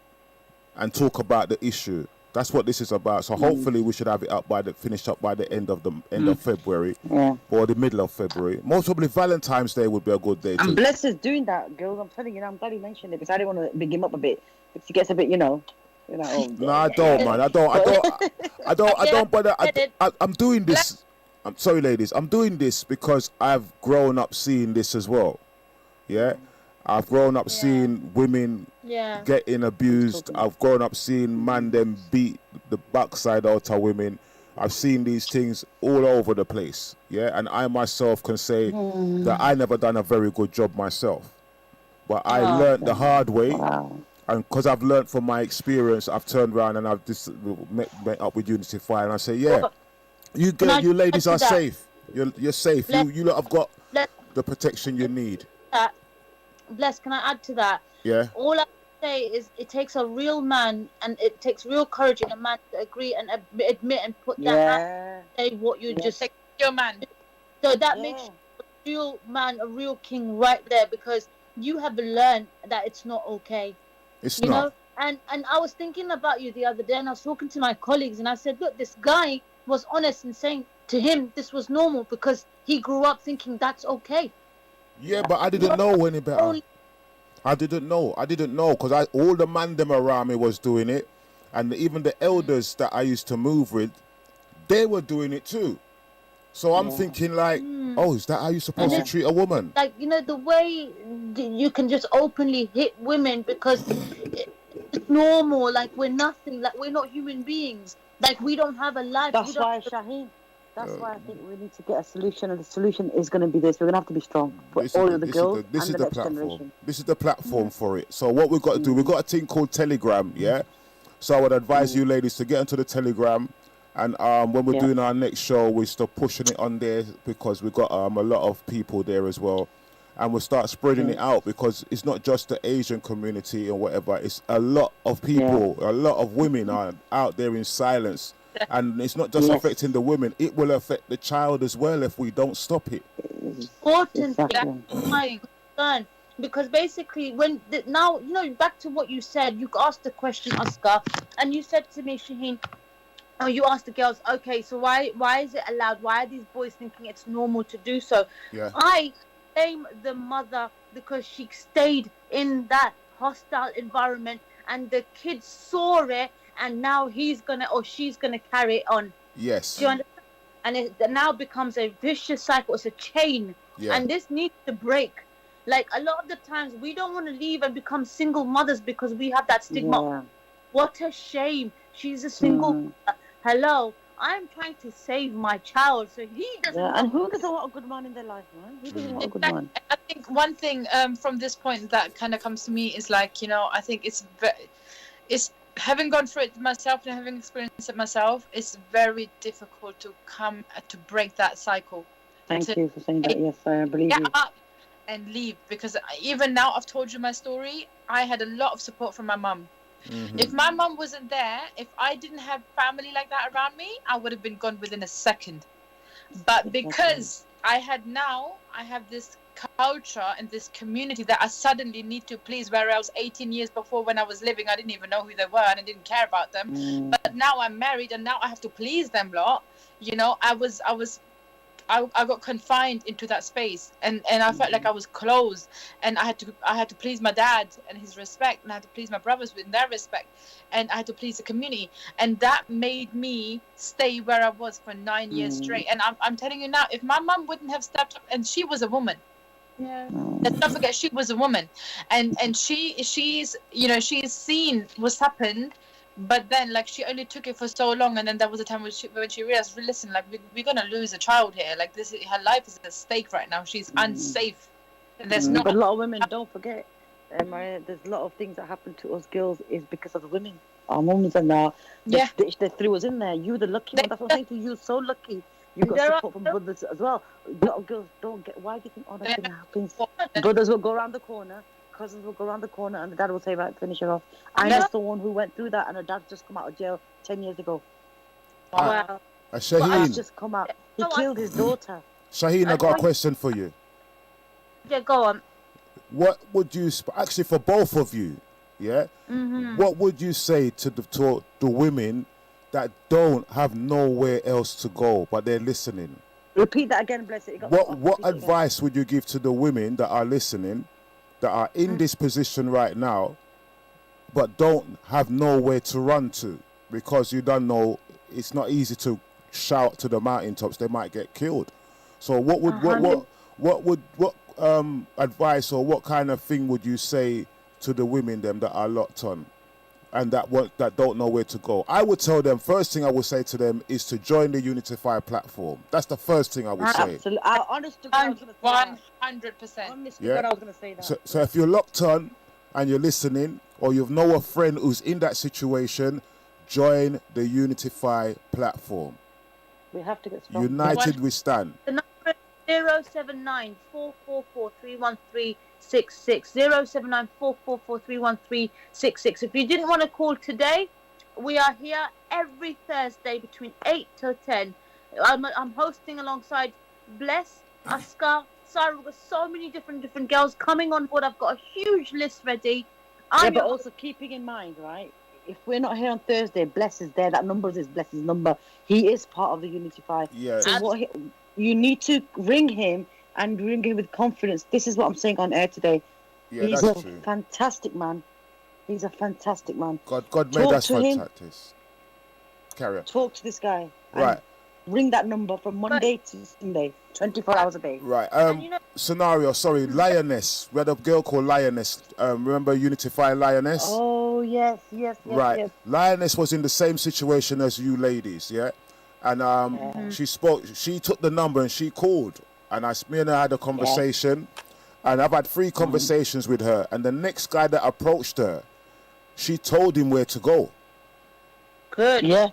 S4: and talk about the issue. That's what this is about. So hopefully we should have it finished up by the end of February, or the middle of February. Most probably Valentine's Day would be a good day.
S2: And Bless is doing that, girls. I'm telling you, I'm glad you mentioned it because I didn't want to big him up a bit. Because he gets a bit,
S4: No, I don't, man. I don't. But I'm doing this. I'm sorry, ladies. I'm doing this because I've grown up seeing this as well. Yeah. I've grown up seeing women getting abused. I've grown up seeing man them beat the backside out of women. I've seen these things all over the place. Yeah, and I myself can say that I never done a very good job myself. But I learned the hard way. And because I've learned from my experience, I've turned around and I've met up with Unify and I say, you ladies are safe. You're safe. You lot have got the protection you need.
S3: Bless, can I add to that?
S4: Yeah.
S3: All I say is it takes a real man and it takes real courage in a man to agree and admit and put that say what you just say.
S1: Your man.
S3: So that makes you a real man, a real king right there because you have learned that it's not okay.
S4: It's
S3: you
S4: not.
S3: know? And I was thinking about you the other day and I was talking to my colleagues and I said, look, this guy was honest in saying to him this was normal because he grew up thinking that's okay.
S4: Yeah, but I didn't know any better. I didn't know because all the man them around me was doing it, and even the elders that I used to move with, they were doing it too. So I'm thinking like, oh, is that how you're supposed to treat a woman?
S3: Like, the way you can just openly hit women because it's normal, like we're nothing, like we're not human beings, like we don't have a life.
S2: That's why, Shaheen. That's why I think we need to get a solution, and the solution is going to be this. We're going to have to be strong for all of the girls and the next generation.
S4: This is the platform for it. So what we've got to do, we've got a thing called Telegram, yeah? So I would advise you ladies to get into the Telegram, and when we're doing our next show, we start pushing it on there because we've got a lot of people there as well. And we'll start spreading it out because it's not just the Asian community or whatever. It's a lot of people, a lot of women are out there in silence. And it's not just affecting the women, it will affect the child as well if we don't stop it.
S3: Important. That's my concern. Because basically, now, back to what you said, you asked the question, Oscar, and you said to me, Shaheen, you asked the girls, okay, so why is it allowed? Why are these boys thinking it's normal to do so?
S4: Yeah.
S3: I blame the mother because she stayed in that hostile environment and the kids saw it. And now he's gonna or she's gonna carry it on.
S4: Yes.
S3: Do you understand? And it now becomes a vicious cycle. It's a chain, and this needs to break. Like a lot of the times, we don't want to leave and become single mothers because we have that stigma.
S2: Yeah.
S3: What a shame! She's a single mother. Hello, I'm trying to save my child, so he doesn't.
S2: Yeah. And who doesn't want a good man in their life, man? Who doesn't want a good man?
S1: I think one thing from this point that kind of comes to me is like, I think it's having gone through it myself and having experienced it myself, it's very difficult to break that cycle.
S2: Thank you for saying that. Yes, I believe you.
S1: Get up and leave, because even now I've told you my story. I had a lot of support from my mum. Mm-hmm. If my mum wasn't there, if I didn't have family like that around me, I would have been gone within a second. But because I have this culture and this community that I suddenly need to please, where else 18 years before when I was living I didn't even know who they were and I didn't care about them, but now I'm married and now I have to please them lot. I got confined into that space and I felt like I was closed, and I had to please my dad and his respect, and I had to please my brothers with their respect, and I had to please the community, and that made me stay where I was for 9 years straight. And I'm telling you now, if my mum wouldn't have stepped up, and she was a woman. Yeah. Let's not forget she was a woman, and she's seen what's happened, but then like she only took it for so long, and then there was a time when she realized, listen, like we're gonna lose a child here. Like her life is at stake right now. She's unsafe. And there's not.
S2: But a lot of women, don't forget, Maria, there's a lot of things that happen to us girls is because of the women. Our mums and they threw us in there. You the lucky one. That's what I'm saying to you. So lucky. You've got
S3: There are
S2: support from brothers as well. Little girls don't get. Why do you think all that thing happens? Brothers will go around the corner, cousins will go around the corner, and the dad will say, "Right, finish her off." I know someone who went through that, and her dad just come out of jail 10 years ago.
S3: wow.
S2: He's
S4: Shaheen,
S2: just come out. He killed his daughter.
S4: Shaheen, I got a question for you.
S3: Yeah, go on.
S4: What would you actually for both of you? Yeah. What would you say to the women that don't have nowhere else to go, but they're listening?
S2: Repeat that again, bless it.
S4: What advice would you give to the women that are listening, that are in this position right now, but don't have nowhere to run to because you don't know? It's not easy to shout to the mountaintops; they might get killed. So, what advice or what kind of thing would you say to the women them that are locked on and that don't know where to go? I would tell them, first thing I would say to them is to join the Unify platform. That's the first thing I would say.
S2: Absolutely. Honest to God, I was going to say
S1: 100%.
S2: Honest to God, I was going to say that.
S4: So if you're locked on and you're listening, or you know a friend who's in that situation, join the Unify platform.
S2: We have to get strong.
S4: United we stand.
S3: The number is 079 444 31366. 079 444 31366. If you didn't want to call today, we are here every Thursday between 8 till 10. I'm hosting alongside Bless, Askar, Sarah. We've got so many different girls coming on board. I've got a huge list ready.
S2: But also keeping in mind, right? If we're not here on Thursday, Bless is there. That number is Bless's number. He is part of the Unify.
S4: Yeah.
S2: So you need to ring him and ring him with confidence. This is what I'm saying on air today.
S4: Yeah,
S2: He's
S4: that's
S2: a
S4: true.
S2: fantastic man. He's a fantastic man.
S4: God made us fantastic. Carry on.
S2: Talk to this guy.
S4: Right.
S2: Ring that number from Monday to Sunday, 24 hours a day.
S4: Right. Scenario. Sorry, Lioness. We had a girl called Lioness. Remember Unify Lioness?
S2: Oh yes.
S4: Right.
S2: Yes.
S4: Lioness was in the same situation as you ladies, yeah. And she spoke. She took the number and she called. And me and her had a conversation. And I've had 3 conversations with her. And the next guy that approached her, she told him where to go.
S3: Good.
S2: Yeah.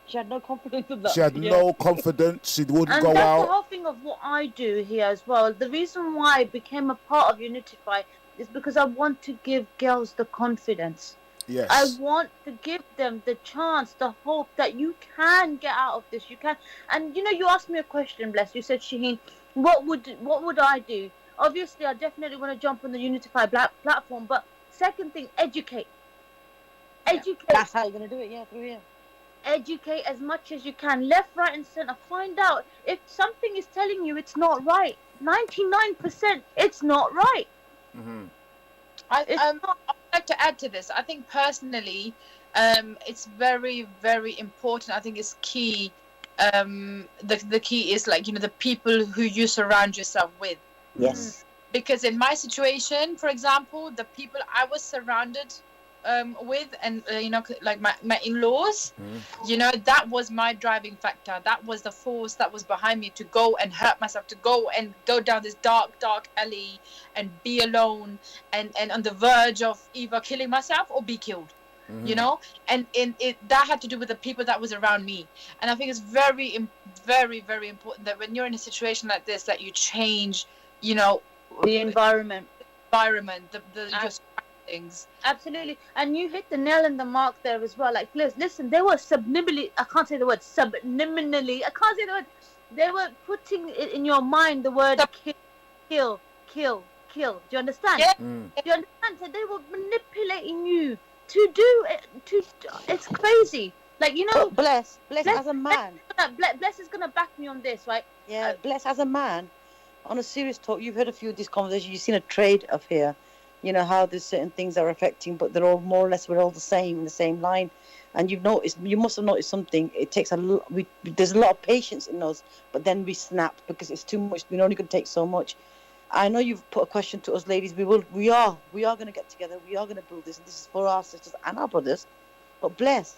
S2: She had no confidence in that.
S4: She had no confidence. She wouldn't
S3: And
S4: go
S3: that's
S4: out.
S3: the whole thing of what I do here as well. The reason why I became a part of Unify is because I want to give girls the confidence.
S4: Yes.
S3: I want to give them the chance, the hope that you can get out of this. You can. And you asked me a question, Bless. You said, Shaheen, what would I do? Obviously, I definitely want to jump on the Unify platform. But second thing, educate. Educate.
S2: That's how you're going to do it, through here.
S3: Educate as much as you can, left, right, and center. Find out if something is telling you it's not right. 99%, it's not right.
S4: Mm-hmm.
S1: I'd like to add to this. I think personally, it's very, very important. I think it's key. The key is the people who you surround yourself with.
S2: Yes.
S1: Because in my situation, for example, the people I was surrounded with, and like my in-laws, that was my driving factor. That was the force that was behind me to go and hurt myself, to go down this dark alley and be alone and on the verge of either killing myself or be killed. And that had to do with the people that was around me. And I think it's very, very, very important that when you're in a situation like this, that you change
S3: the environment,
S1: your things.
S3: Absolutely. And you hit the nail in the mark there as well. Like, listen, they were subliminally, I can't say the word, they were putting it in your mind, the word kill. Do you understand?
S1: Yeah.
S3: Do you understand? So they were manipulating you to do it. It's crazy. Like,
S2: Bless as a man.
S3: Bless is going to back me on this, right?
S2: Yeah, Bless as a man. On a serious talk, you've heard a few of these conversations. You've seen a trade of here. How there's certain things that are affecting, but they're all more or less, we're all the same, in the same line. And you must have noticed something. It takes there's a lot of patience in us, but then we snap because it's too much. We're only going to take so much. I know you've put a question to us, ladies. We are going to get together. We are going to build this. And this is for our sisters and our brothers. But Bless,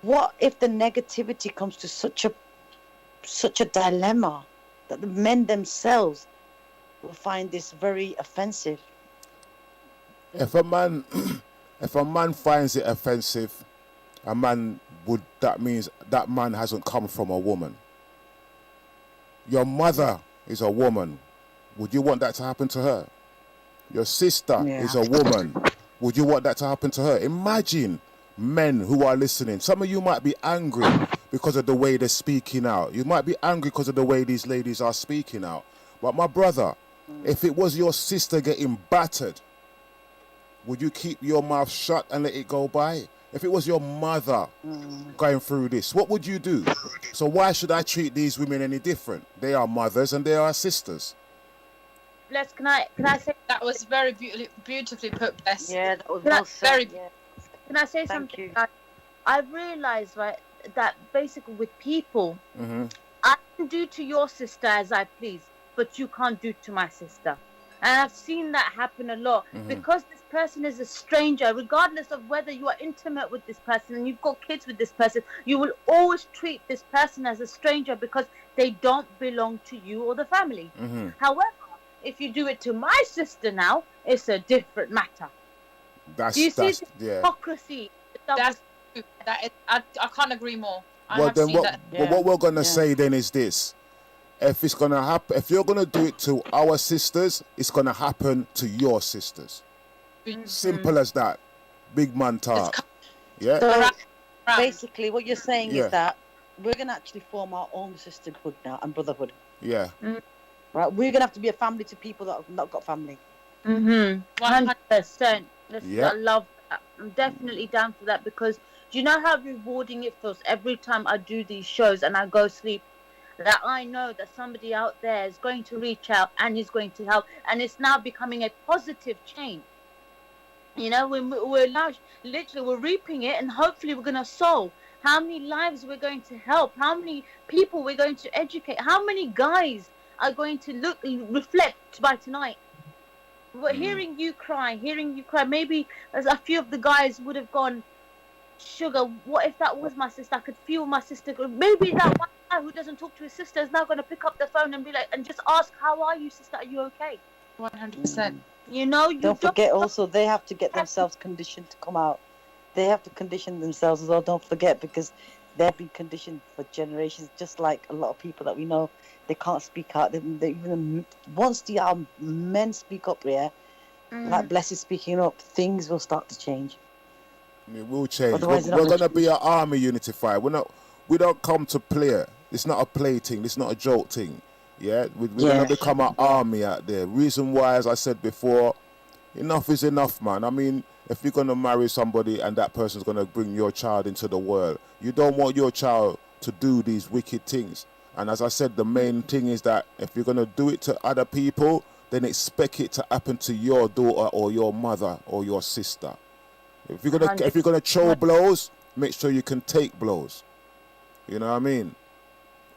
S2: what if the negativity comes to such a dilemma that the men themselves will find this very offensive?
S4: If a man finds it offensive, a man that means that man hasn't come from a woman. Your mother is a woman. Would you want that to happen to her? Your sister is a woman. Would you want that to happen to her? Imagine men who are listening. Some of you might be angry because of the way they're speaking out. You might be angry because of the way these ladies are speaking out. But my brother, if it was your sister getting battered, would you keep your mouth shut and let it go by? If it was your mother going through this, what would you do? So why should I treat these women any different? They are mothers and they are sisters.
S3: Bless, can I say
S1: That was very beautifully put, Bless.
S2: Yeah, that was well said.
S1: Very.
S2: Yeah.
S3: can I say
S2: Thank
S3: something?
S2: you.
S3: I've realized, right, that basically with people, I can do to your sister as I please, but you can't do to my sister. And I've seen that happen a lot because this person is a stranger, regardless of whether you are intimate with this person and you've got kids with this person, you will always treat this person as a stranger because they don't belong to you or the family. However, if you do it to my sister now, it's a different matter. Do you see the hypocrisy?
S1: That's that. I can't agree more.
S4: Well, then what we're gonna say then is this: if it's gonna happen, if you're gonna do it to our sisters, it's gonna happen to your sisters. Simple as that. Big man talk. Yeah.
S2: So basically, what you're saying is that we're gonna actually form our own sisterhood now and brotherhood.
S4: Yeah.
S2: Right. We're gonna have to be a family to people that have not got family.
S3: 100%.
S4: Yeah.
S3: I love that. I'm definitely down for that because do you know how rewarding it feels every time I do these shows and I go sleep? That I know that somebody out there is going to reach out and is going to help, and it's now becoming a positive change. You know, we're now literally we're reaping it, and hopefully we're going to sow. How many lives we're going to help? How many people we're going to educate? How many guys are going to reflect by tonight? But hearing you cry, maybe as a few of the guys would have gone, sugar, what if that was my sister? I could feel my sister. Maybe that one guy who doesn't talk to his sister is now going to pick up the phone and be like, and just ask, how are you, sister? Are you okay?
S1: 100%.
S3: You know,
S2: don't forget also they have to get themselves conditioned to come out. They have to condition themselves as well. Don't forget, because they've been conditioned for generations, just like a lot of people that we know. They can't speak out. They even once the men speak up, like Bless is speaking up, things will start to change.
S4: It will change.
S2: Otherwise,
S4: we're going to be an army unified. We don't come to play. It's not a play thing. It's not a joke thing. Yeah, we're going to become an army out there. Reason why, as I said before, enough is enough, man. I mean, if you're going to marry somebody and that person's going to bring your child into the world, you don't want your child to do these wicked things. And as I said, the main thing is that if you're going to do it to other people, then expect it to happen to your daughter or your mother or your sister. If you're gonna throw blows, make sure you can take blows. You know what I mean?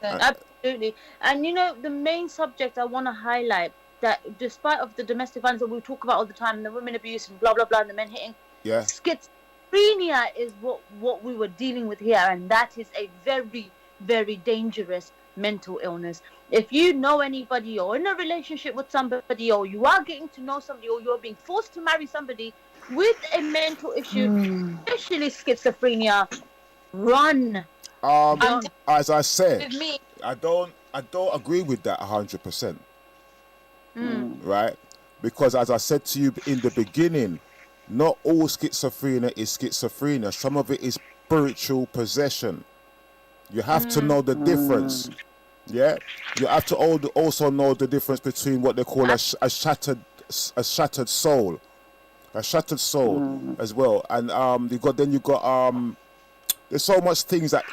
S3: Absolutely. And you know, the main subject I want to highlight, that despite of the domestic violence that we talk about all the time, the women abuse and blah blah blah, and the men hitting, schizophrenia is what we were dealing with here, and that is a very, very dangerous mental illness. If you know anybody or in a relationship with somebody, or you are getting to know somebody, or you're being forced to marry somebody with a mental issue, especially schizophrenia, run.
S4: As I said, I don't agree with that 100%. Right? Because as I said to you in the beginning, not all schizophrenia is schizophrenia. Some of it is spiritual possession. You have to know the difference. Yeah, you have to also know the difference between what they call a shattered soul. A shattered soul as well, and you got there's so much things that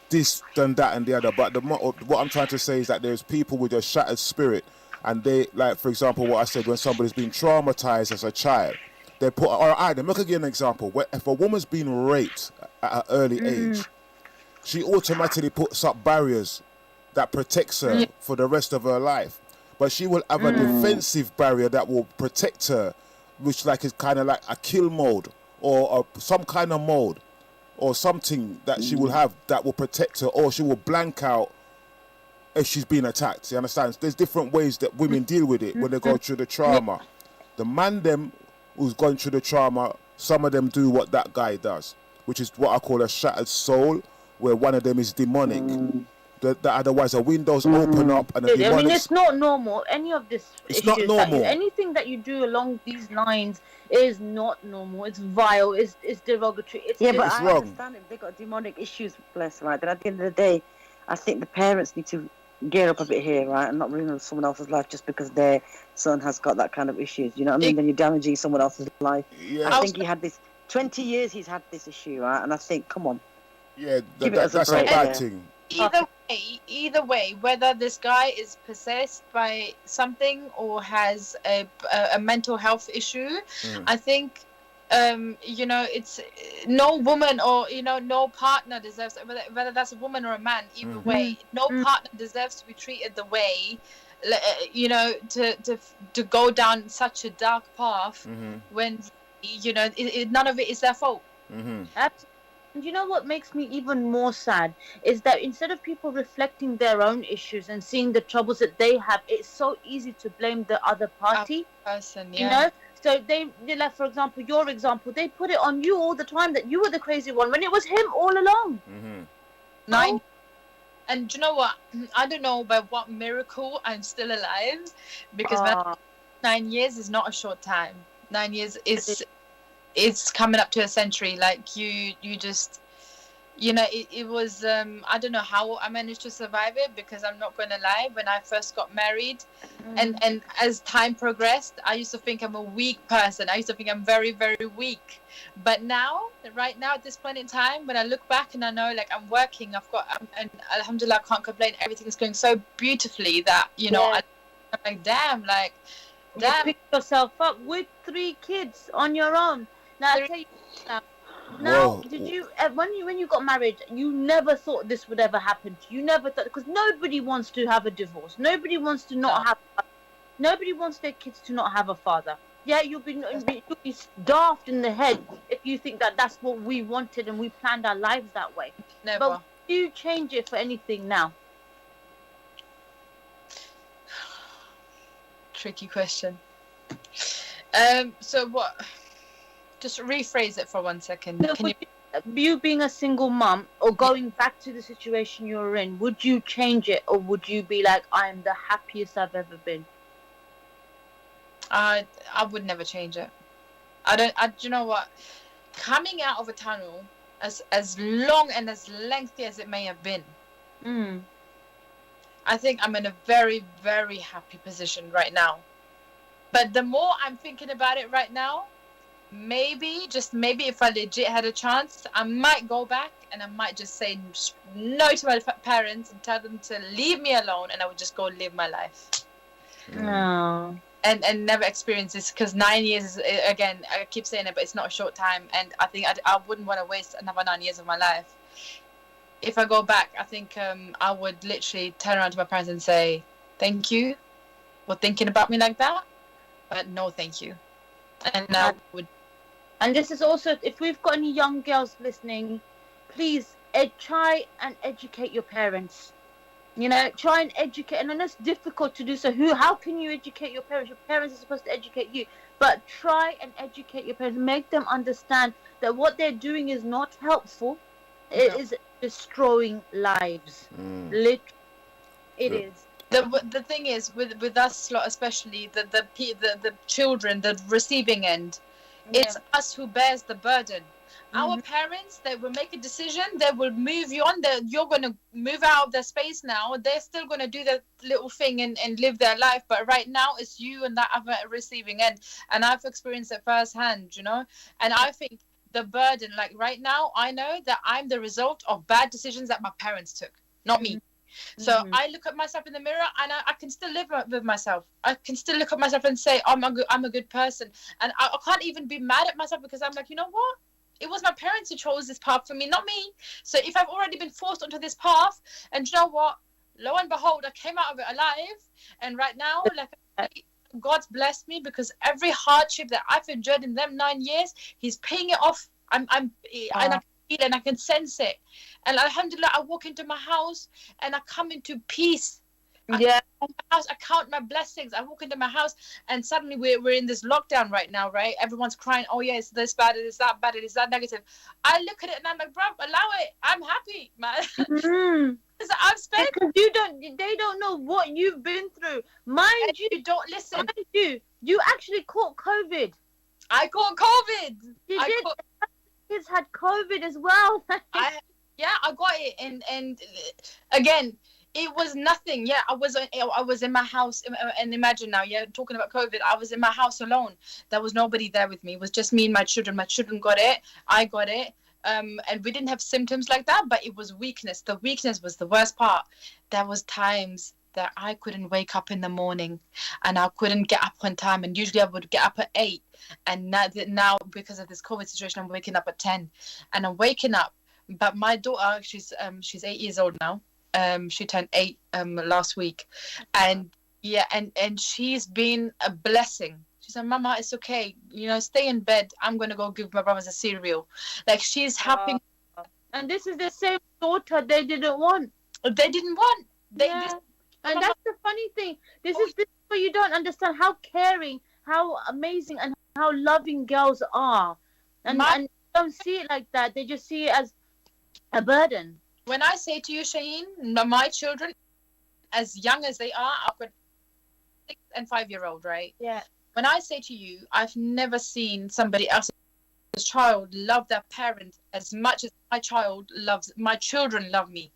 S4: this and that and the other. But what I'm trying to say is that there's people with a shattered spirit, and they, like for example, what I said, when somebody's been traumatized as a child, they put. Let me give you an example. If a woman's been raped at an early age, she automatically puts up barriers that protects her for the rest of her life, but she will have a defensive barrier that will protect her, which is kind of like a kill mode or some kind of mode or something that she will have that will protect her, or she will blank out if she's been attacked. You understand? There's different ways that women deal with it when they go through the trauma. The man them who's going through the trauma, some of them do what that guy does. which is what I call a shattered soul, where one of them is demonic. That otherwise the windows open up and the demonic.
S3: I mean, it's not normal. Any of this
S4: It's not
S3: issues
S4: normal.
S3: anything that you do along these lines is not normal. It's vile. It's derogatory. It's
S2: but
S4: it's
S2: I
S4: wrong.
S2: understand if they got demonic issues, bless, right? Then at the end of the day, I think the parents need to gear up a bit here, right, and not ruin someone else's life just because their son has got that kind of issues. You know what I mean? Then you're damaging someone else's life.
S4: Yeah.
S2: I think he had this 20 years. He's had this issue, right? And I think, come on.
S4: Yeah,
S2: Give it as a
S4: that's a
S2: break,
S4: bad
S2: yeah.
S4: thing.
S1: Either way, whether this guy is possessed by something or has a mental health issue, I think, you know, it's no woman or, you know, no partner deserves, whether that's a woman or a man, either way, no partner deserves to be treated the way, you know, to go down such a dark path when, you know, none of it is their fault.
S3: Absolutely. And you know what makes me even more sad is that instead of people reflecting their own issues and seeing the troubles that they have, it's so easy to blame the other party.
S1: Person,
S3: you know? So they like, for example, your example, they put it on you all the time that you were the crazy one when it was him all along.
S1: And do you know what? I don't know by what miracle I'm still alive, because 9 years is not a short time. 9 years is... It's coming up to a century. Like you just, you know, it was, I don't know how I managed to survive it, because I'm not going to lie, when I first got married and as time progressed, I used to think I'm a weak person. I used to think I'm very, very weak. But now, right now at this point in time, when I look back and I know, like, I'm working, and alhamdulillah, I can't complain. Everything is going so beautifully that, you know, I'm like, damn.
S3: You pick yourself up with 3 kids on your own. Now, I'll tell you now, did you, when you got married, you never thought this would ever happen to you? You never thought, because nobody wants to have a divorce. Nobody wants to not have, nobody wants their kids to not have a father. Yeah, you'll be daft in the head if you think that that's what we wanted and we planned our lives that way.
S1: Never.
S3: But do you change it for anything now?
S1: Tricky question. So what? Just rephrase it for 1 second.
S3: So you being a single mum or going back to the situation you were in, would you change it, or would you be like, I am the happiest I've ever been?
S1: I would never change it. You know what? Coming out of a tunnel, as long and as lengthy as it may have been, I think I'm in a very, very happy position right now. But the more I'm thinking about it right now, maybe, just maybe, if I legit had a chance, I might go back and I might just say no to my parents and tell them to leave me alone, and I would just go live my life.
S3: No.
S1: And never experience this, because 9 years is, again, I keep saying it, but it's not a short time, and I think I wouldn't want to waste another 9 years of my life. If I go back, I think I would literally turn around to my parents and say, thank you for thinking about me like that, but no thank you. And I would.
S3: And this is also, if we've got any young girls listening, please try and educate your parents. You know, try and educate. And I know it's difficult to do so. How can you educate your parents? Your parents are supposed to educate you. But try and educate your parents. Make them understand that what they're doing is not helpful. It is destroying lives. Literally, it is.
S1: The thing is, with us lot, especially the children, the receiving end, it's us who bears the burden. Our parents, they will make a decision, they will move you on, you're going to move out of their space now, they're still going to do their little thing and live their life, but right now it's you and that other receiving end, and I've experienced it firsthand, you know, and I think the burden, like right now, I know that I'm the result of bad decisions that my parents took, not me. So I look at myself in the mirror and I can still live with myself. I can still look at myself and say, I'm a good person. And I can't even be mad at myself, because I'm like, you know what? It was my parents who chose this path for me, not me. So if I've already been forced onto this path, and you know what? Lo and behold, I came out of it alive. And right now, like, God's blessed me, because every hardship that I've endured in them 9 years, He's paying it off. And I can feel it and I can sense it. And alhamdulillah, I walk into my house and I come into peace.
S3: Yeah.
S1: my house, I count my blessings. I walk into my house, and suddenly we're in this lockdown right now, right? Everyone's crying, oh yeah, it's this bad, it is that bad, it is that negative. I look at it and I'm like, bro, allow it. I'm happy, man. Because I've spent.
S3: Because they don't know what you've been through. Mind you,
S1: don't listen.
S3: Mind you actually caught COVID.
S1: I caught COVID.
S3: You did. Kids had COVID as well.
S1: I got it, and again, it was nothing. Yeah, I was in my house, and imagine now, yeah, talking about COVID, I was in my house alone. There was nobody there with me. It was just me and my children. My children got it. I got it. And we didn't have symptoms like that, but it was weakness. The weakness was the worst part. There was times that I couldn't wake up in the morning, and I couldn't get up on time. And usually I would get up at 8, and now because of this COVID situation, I'm waking up at 10, and I'm waking up. But my daughter, she's 8 years old now. She turned 8 last week, and and she's been a blessing. She said, Mama, it's okay. You know, stay in bed. I'm going to go give my brothers a cereal. Like, she's happy.
S3: And this is the same daughter they didn't want.
S1: They didn't want.
S3: And that's the funny thing. This is what you don't understand, how caring, how amazing, and how loving girls are. And don't see it like that. They just see it as a burden.
S1: When I say to you, Shaheen, my children, as young as they are, I've got 6 and 5-year-old, right?
S3: Yeah.
S1: When I say to you, I've never seen somebody else's child love their parent as much as my children love me.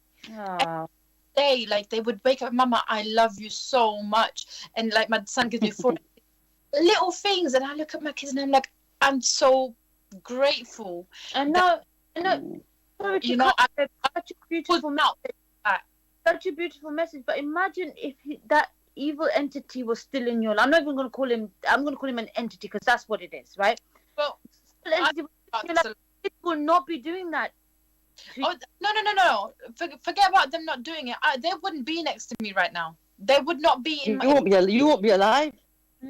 S1: Like, they would wake up, Mama, I love you so much. And like, my son gives me 4 little things, and I look at my kids and I'm like, I'm so grateful.
S3: I know.
S1: You know,
S3: such a beautiful message. Such a beautiful message. But imagine if that evil entity was still in your life. I'm not even going to call him. I'm going to call him an entity, because that's what it is, right?
S1: Well,
S3: it will not be doing that.
S1: Oh no! Forget about them not doing it. They wouldn't be next to me right now. They would not be in.
S2: You won't be alive.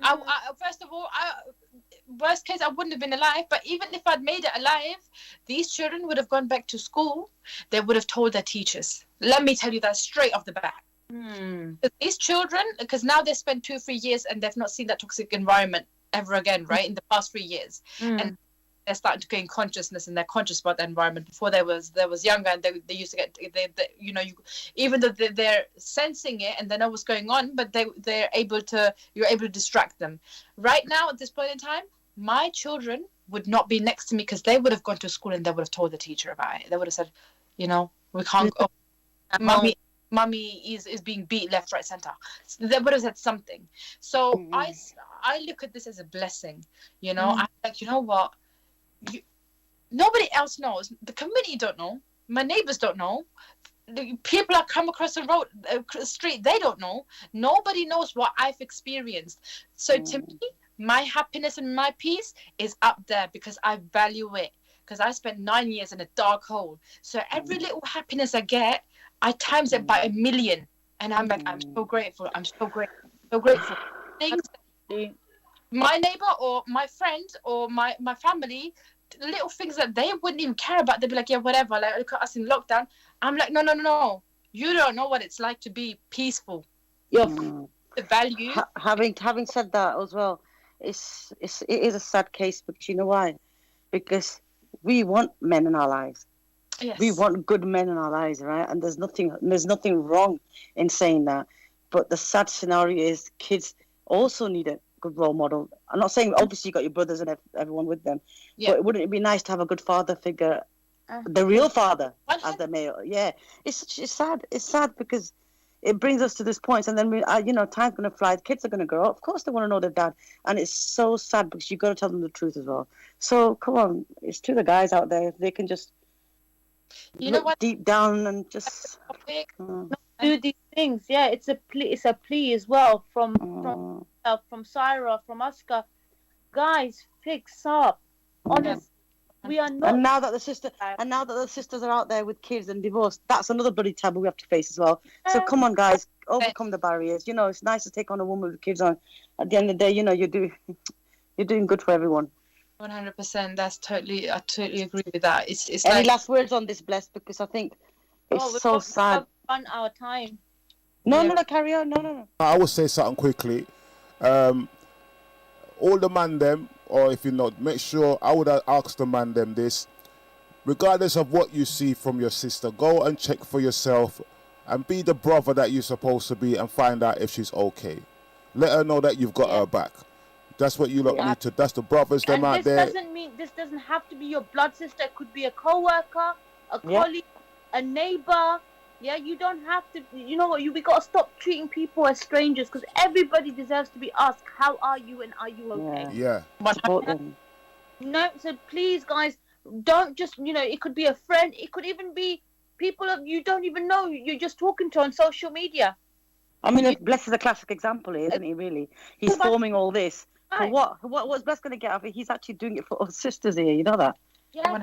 S1: First of all, worst case, I wouldn't have been alive. But even if I'd made it alive, these children would have gone back to school. They would have told their teachers. Let me tell you that straight off the bat. These children, because now they spent 2 or 3 years and they've not seen that toxic environment ever again, right? In the past 3 years, and they're starting to gain consciousness, and they're conscious about the environment. Before they was younger, and they used to get even though they're sensing it and they know what's going on, but you're able to distract them. Right now, at this point in time, my children would not be next to me, because they would have gone to school and they would have told the teacher about it. They would have said, we can't go. Mommy is being beat left, right, center. So they would have said something. So I look at this as a blessing. I'm like, you know what? Nobody else knows. The community don't know. My neighbors don't know. The people I come across the street, they don't know. Nobody knows what I've experienced. So to me, my happiness and my peace is up there, because I value it. Because I spent 9 years in a dark hole. So every little happiness I get, I times it by 1 million. And I'm like, I'm so grateful. I'm so grateful. So grateful. Things my neighbor or my friend or my family, little things that they wouldn't even care about, they'd be like, yeah, whatever. Like, look at us in lockdown. I'm like, no. You don't know what it's like to be peaceful. The value.
S2: Having said that as well, it is a sad case, because you know why? Because we want men in our lives. Yes. We want good men in our lives, right? And there's nothing wrong in saying that. But the sad scenario is kids also need a good role model. I'm not saying obviously you got your brothers and everyone with them, but wouldn't it be nice to have a good father figure, the real father, as the male? Yeah, it's sad. It's sad because it brings us to this point, and then time's gonna fly. The kids are gonna grow up. Of course, they want to know their dad, and it's so sad because you got to tell them the truth as well. So come on, it's to the guys out there. They can just look deep down and just
S3: do these things. Yeah, it's a plea as well from Syra, from Oscar. Guys, fix up. Honestly, we are not.
S2: And now that the sisters are out there with kids and divorced, that's another bloody taboo we have to face as well. So come on, guys, overcome the barriers. It's nice to take on a woman with kids on. At the end of the day, you're doing good for everyone.
S1: 100%. I totally agree with that. It's
S2: any last words on this, Bless? Because I think it's so sad.
S3: On our time.
S2: No, carry on. No.
S4: I will say something quickly. All the man them, or if you not, make sure, I would ask the man them this. Regardless of what you see from your sister, go and check for yourself and be the brother that you're supposed to be and find out if she's okay. Let her know that you've got her back. That's what you lot need to. That's the brothers them out there.
S3: This doesn't have to be your blood sister. It could be a co-worker, a colleague, a neighbor. Yeah, you don't have to. You know what? We got to stop treating people as strangers, because everybody deserves to be asked, "How are you?" and "Are you okay?"
S4: Yeah.
S3: No, so please, guys, don't just. It could be a friend. It could even be people you don't even know. You're just talking to on social media.
S2: I mean, Bless is a classic example, isn't he? Really, he's forming all this.
S3: Right.
S2: But what's Bless going to get out of it? He's actually doing it for us sisters here. You know that?
S3: Yeah.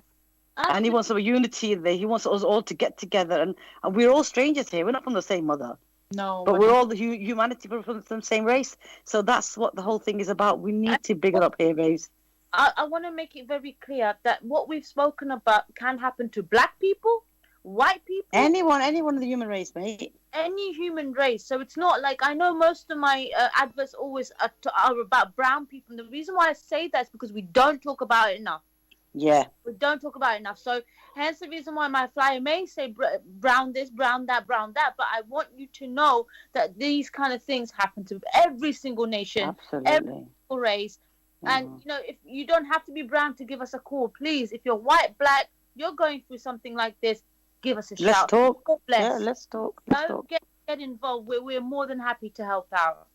S2: And he wants some unity there. He wants us all to get together, and we're all strangers here. We're not from the same mother.
S1: No.
S2: But we're all the humanity from the same race. So that's what the whole thing is about. We need to big it up here, babes.
S3: I want to make it very clear that what we've spoken about can happen to black people, white people,
S2: anyone in the human race, mate.
S3: Any human race. So it's not like, I know most of my adverts always are about brown people. And the reason why I say that is because we don't talk about it enough.
S2: Yeah.
S3: We don't talk about it enough. So hence the reason why my flyer may say brown this, brown that, brown that. But I want you to know that these kind of things happen to every single nation,
S2: absolutely,
S3: every single race. And, if you don't have to be brown to give us a call, please. If you're white, black, you're going through something like this, give us a shout.
S2: Let's talk.
S3: God bless.
S2: Yeah, let's talk.
S3: Get involved. We're more than happy to help out.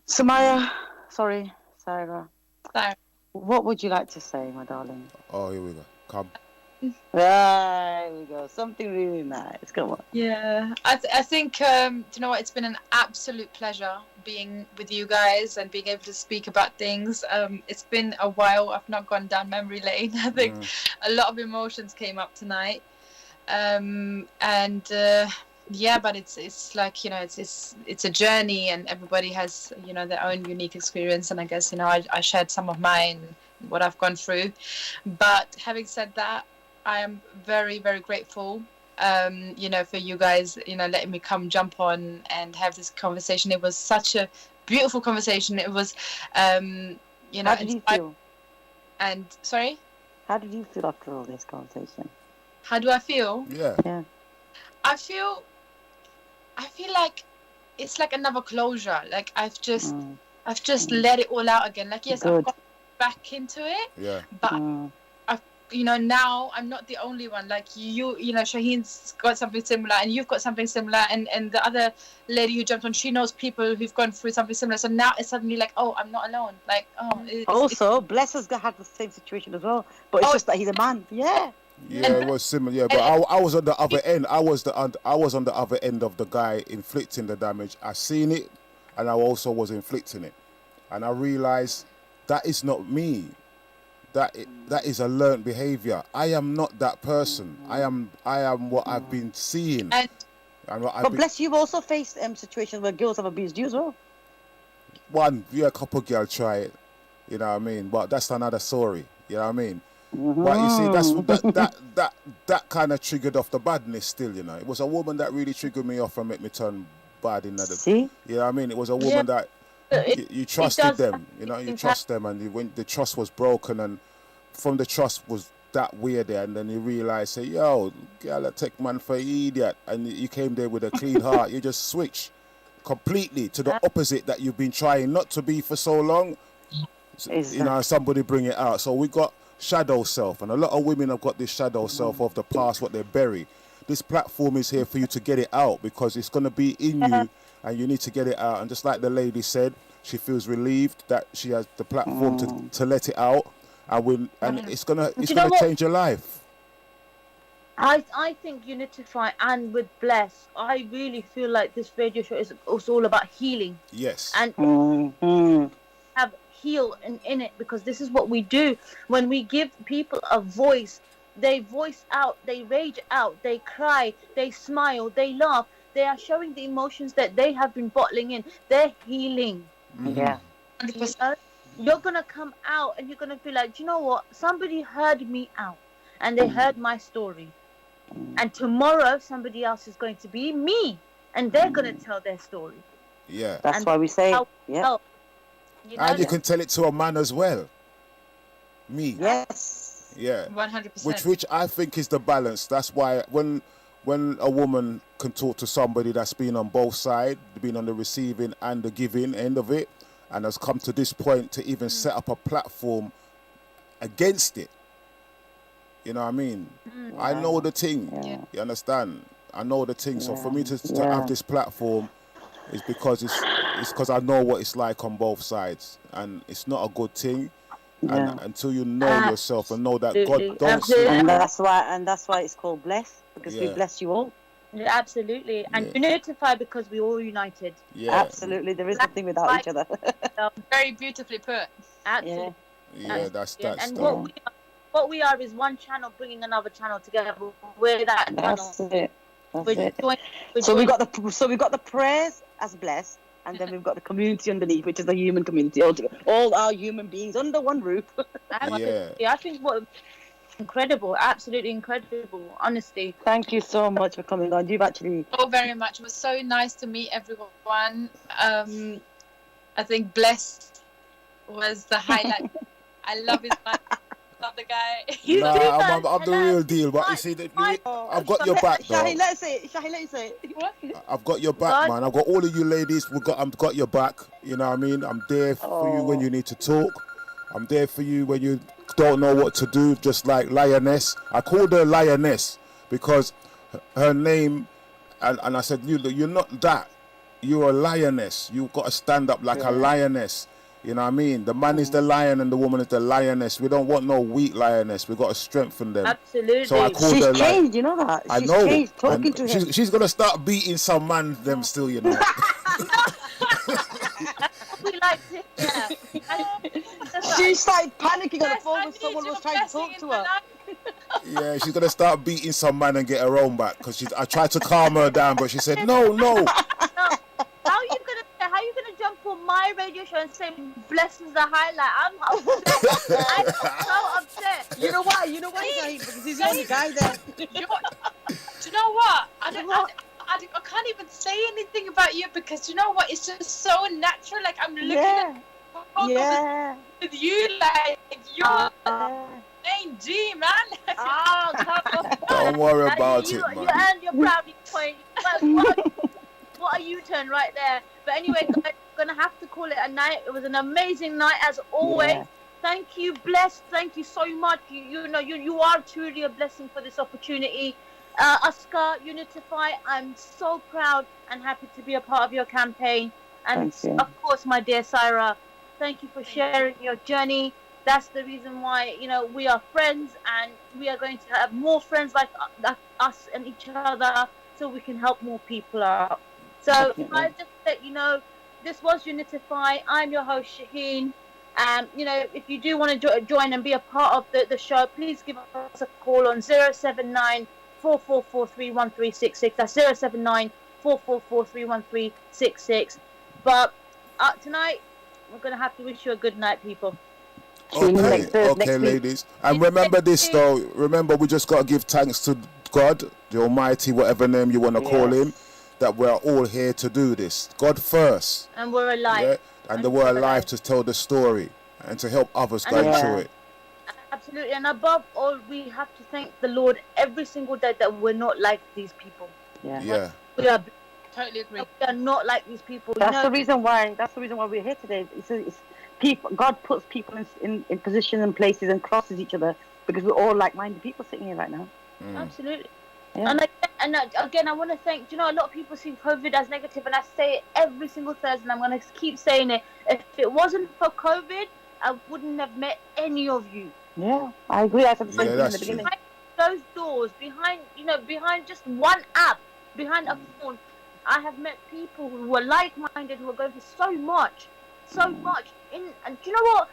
S2: Samaya, Sarah.
S1: Sorry.
S2: What would you like to say, my darling?
S4: Oh, here we go. Come.
S2: There we go. Something really nice. Come on.
S1: Yeah, I think, do you know what? It's been an absolute pleasure being with you guys and being able to speak about things. It's been a while. I've not gone down memory lane. I think a lot of emotions came up tonight. Yeah, but it's like, it's a journey, and everybody has, their own unique experience. And I guess, I shared some of mine, what I've gone through. But having said that, I am very, very grateful, for you guys, letting me come jump on and have this conversation. It was such a beautiful conversation. It was,
S2: How did you feel?
S1: And sorry?
S2: How did you feel after all this conversation?
S1: How do I feel?
S4: Yeah.
S1: I feel like it's like another closure. Like I've just let it all out again. Like, yes,
S2: Good.
S1: I've got back into it.
S4: Yeah.
S1: But now I'm not the only one. Like Shaheen's got something similar, and you've got something similar, and the other lady who jumped on, she knows people who've gone through something similar. So now it's suddenly like, oh, I'm not alone. Like,
S2: also, Bless has had the same situation as well, but it's just that he's a man. Yeah.
S4: Yeah, it was similar. Yeah, but I was on the other end. I was on the other end of the guy inflicting the damage. I seen it, and I also was inflicting it, and I realized that is not me. That is a learned behavior. I am not that person. I am what I've been seeing.
S2: But Bless, you've also faced situations where girls have abused you as well.
S4: A couple girls try it. You know what I mean? But that's another story. You know what I mean? But you see, that kind of triggered off the badness still, It was a woman that really triggered me off and made me turn bad in the...
S2: See?
S4: You know what I mean? It was a woman that you trusted them, you trust them, and when the trust was broken, and from the trust was that weird there, and then you realise, say, yo, girl, I take man for an idiot, and you came there with a clean heart, you just switch completely to the opposite that you've been trying not to be for so long. Exactly. Somebody bring it out. So we got shadow self, and a lot of women have got this shadow self of the past, what they bury. This platform is here for you to get it out, because it's going to be in you, and you need to get it out. And just like the lady said, she feels relieved that she has the platform to let it out, and it's gonna change your life.
S3: I think Unitify and with Bless, I really feel like this radio show is all about healing.
S4: Yes.
S3: And have heal in it, because this is what we do. When we give people a voice, they voice out, they rage out, they cry, they smile, they laugh. They are showing the emotions that they have been bottling in. They're healing.
S2: Yeah.
S3: 100%. You're going to come out and you're going to feel like, you know what? Somebody heard me out and they heard my story. And tomorrow somebody else is going to be me. and they're gonna tell their story.
S4: Yeah.
S2: That's
S3: And
S2: why we say,
S3: how-
S2: yeah,
S3: how- you know,
S4: And you can tell it to a man as well. Me.
S2: yes,
S4: Yeah.
S1: 100%.
S4: Which I think is the balance. That's why when a woman can talk to somebody that's been on both sides, been on the receiving and the giving end of it, and has come to this point to even set up a platform against it. You know what I mean? I know the thing.
S2: yeah,
S4: You understand? I know the thing. So for me to
S2: Yeah.
S4: have this platform is because it's because I know what it's like on both sides, and it's not a good thing.
S2: yeah.
S4: And until you know yourself and know that God
S3: Absolutely.
S4: don't see
S3: Absolutely.
S2: And that's why it's called bless, because we
S4: Yeah.
S2: bless you all.
S3: Yeah, absolutely. And
S4: Yeah.
S3: unify because we're all united.
S4: Yeah.
S2: Absolutely, there is nothing without each other.
S1: Very beautifully put.
S3: Absolutely.
S4: Yeah, that's
S3: And
S4: the-
S3: what we are is one channel bringing another channel together. We're that channel.
S2: That's it. That's
S3: We're
S2: it.
S3: we're
S2: So we
S3: joining-
S2: got the prayers as blessed, and then we've got the community underneath, which is the human community. All our human beings under one roof.
S3: Absolutely. I think what incredible, absolutely incredible. Honestly,
S2: Thank you so much for coming on. You've actually
S1: So very much. It was so nice to meet everyone. I think blessed was the highlight. I love his man. Love the guy.
S3: you
S4: Nah,
S3: do that,
S4: I'm the
S3: and
S4: real deal. But you see, I've got your back, though.
S2: Shaheen, let's say it. Shaheen, let me say it.
S1: What?
S4: I've got your back, man. I've got all of you ladies. I've got your back. You know what I mean? I'm there for you when you need to talk. I'm there for you when you don't know what to do. Just like Lioness, I called her Lioness because her name, and I said, you're not that. You're a lioness. You've got to stand up like a lioness. You know what I mean? The man is the lion and the woman is the lioness. We don't want no weak lioness. We've got to strengthen them.
S3: absolutely.
S4: So I called
S2: She's
S4: her
S2: changed, you know that?
S4: I
S2: She's
S4: know.
S2: changed talking to him.
S4: She's gonna start beating some man them still, you know.
S3: we like to yeah.
S2: She started panicking on the
S1: Yes,
S2: phone
S1: I
S2: when
S1: need
S2: someone
S1: your
S2: was trying to
S1: blessing
S2: talk
S1: in
S2: to
S1: my
S2: her.
S1: life.
S4: Yeah, she's gonna start beating some man and get her own back because I tried to calm her down, but she said no.
S3: How are you gonna jump on my radio show and say bless is the highlight? I'm upset. I'm so upset.
S2: You know why? Shaheen? Because he's the only guy there.
S1: Do you know what? I can't even say anything about you because you know what? It's just so natural. Like I'm looking
S2: Yeah.
S1: at
S2: Yeah.
S1: with you, like you're main G, man.
S3: Oh, come on.
S4: Don't worry about
S3: you,
S4: it,
S3: You
S4: man.
S3: earned your brownie point. What a U-turn right there. But anyway, guys, we're going to have to call it a night. It was an amazing night as always.
S2: Yeah.
S3: Thank you, Bless. Thank you so much. You are truly a blessing for this opportunity. Oscar, Unitify, I'm so proud and happy to be a part of your campaign. And
S2: Thank you.
S3: of course, my dear Syra, thank you for sharing your journey. That's the reason why, we are friends and we are going to have more friends like us and each other so we can help more people out. So,
S2: Definitely.
S3: guys, just to let you know, this was Unitify. I'm your host, Shaheen. If you do want to join and be a part of the show, please give us a call on 079 444 31366. That's 079 444 31366. But tonight, we're going to have to wish you a good night, people.
S2: Next week.
S4: Ladies. And remember this, though. Remember, we just got to give thanks to God, the Almighty, whatever name you want to call him, that we're all here to do this. God first.
S3: And we're alive.
S4: Yeah? And that we're alive to tell the story and to help others go through it.
S3: Absolutely. And above all, we have to thank the Lord every single day that we're not like these people.
S4: Yeah.
S3: We are
S1: Totally agree.
S3: We are not like these people.
S2: That's the reason why we're here today. It's people. God puts people in positions and places and crosses each other because we're all like-minded people sitting here right now.
S3: Absolutely.
S2: Yeah.
S3: And again, I want to thank. A lot of people see COVID as negative, and I say it every single Thursday, and I'm going to keep saying it. If it wasn't for COVID, I wouldn't have met any of you.
S2: Yeah, I agree. I said the same thing in
S4: that's
S2: the beginning.
S3: Behind those doors, behind just one app, behind a phone, I have met people who were like-minded, who are going through so much. And do you know what?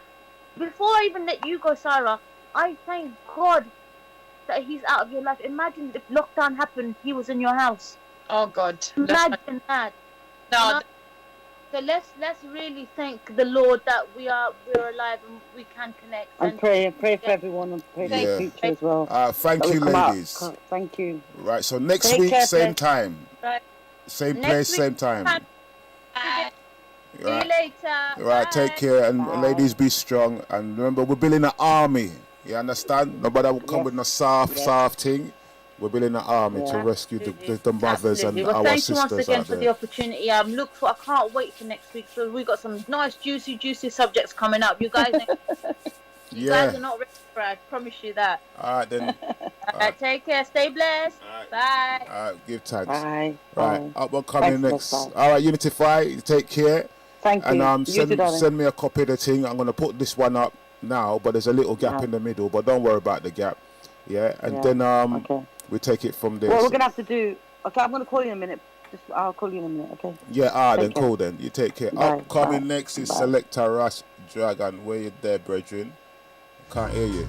S3: Before I even let you go, Sarah, I thank God that he's out of your life. Imagine if lockdown happened, he was in your house.
S1: Oh God.
S3: Imagine that.
S1: No.
S3: So let's really thank the Lord that we're alive and we can connect.
S2: And pray for everyone and pray for the future as well.
S4: Thank
S2: That
S4: you,
S2: we come out.
S4: ladies.
S2: Thank you.
S4: Right, so next
S2: Take
S4: week,
S2: care,
S4: same
S2: bless.
S4: time.
S3: Right.
S4: Same
S3: Next
S4: place,
S3: week,
S4: same time.
S3: See you
S4: Right.
S3: later.
S4: Right, take
S3: Bye.
S4: care, and
S2: Bye.
S4: ladies, be strong. And remember, we're building an army. You understand? Nobody will come
S2: Yes.
S4: with no soft
S2: Yes.
S4: thing. We're building an army to
S2: Yeah.
S4: rescue
S3: Absolutely.
S4: the mothers
S3: Absolutely.
S4: and
S3: Well,
S4: our
S3: thank you once
S4: sisters
S3: again
S4: out
S3: for
S4: there.
S3: the opportunity. I can't wait for next week. So we got some nice, juicy subjects coming up. You guys
S4: Yeah.
S3: are not ready for it. I promise you that.
S4: All right, then.
S3: All right, take care. Stay blessed.
S4: All right.
S3: Bye.
S4: All right, give thanks.
S2: Bye.
S4: Right,
S2: Bye.
S4: up one coming
S2: Thanks,
S4: next.
S2: bye.
S4: All right, Unitify, take care.
S2: Thank you.
S4: And
S2: You too, darling.
S4: send me a copy of the thing. I'm gonna put this one up now, but there's a little gap
S2: Yeah.
S4: in the middle. But don't worry about the gap. Yeah, and
S2: Yeah.
S4: then
S2: Okay.
S4: we take it from there.
S2: What we're gonna have to do. Okay, I'm gonna call you in a minute. I'll call you in a minute. Okay.
S4: Yeah, then
S2: Take care.
S4: cool then. You take care.
S2: Bye,
S4: Upcoming
S2: bye,
S4: next is
S2: bye.
S4: Selector Rush Dragon. Where you there, brethren? Can't hear you.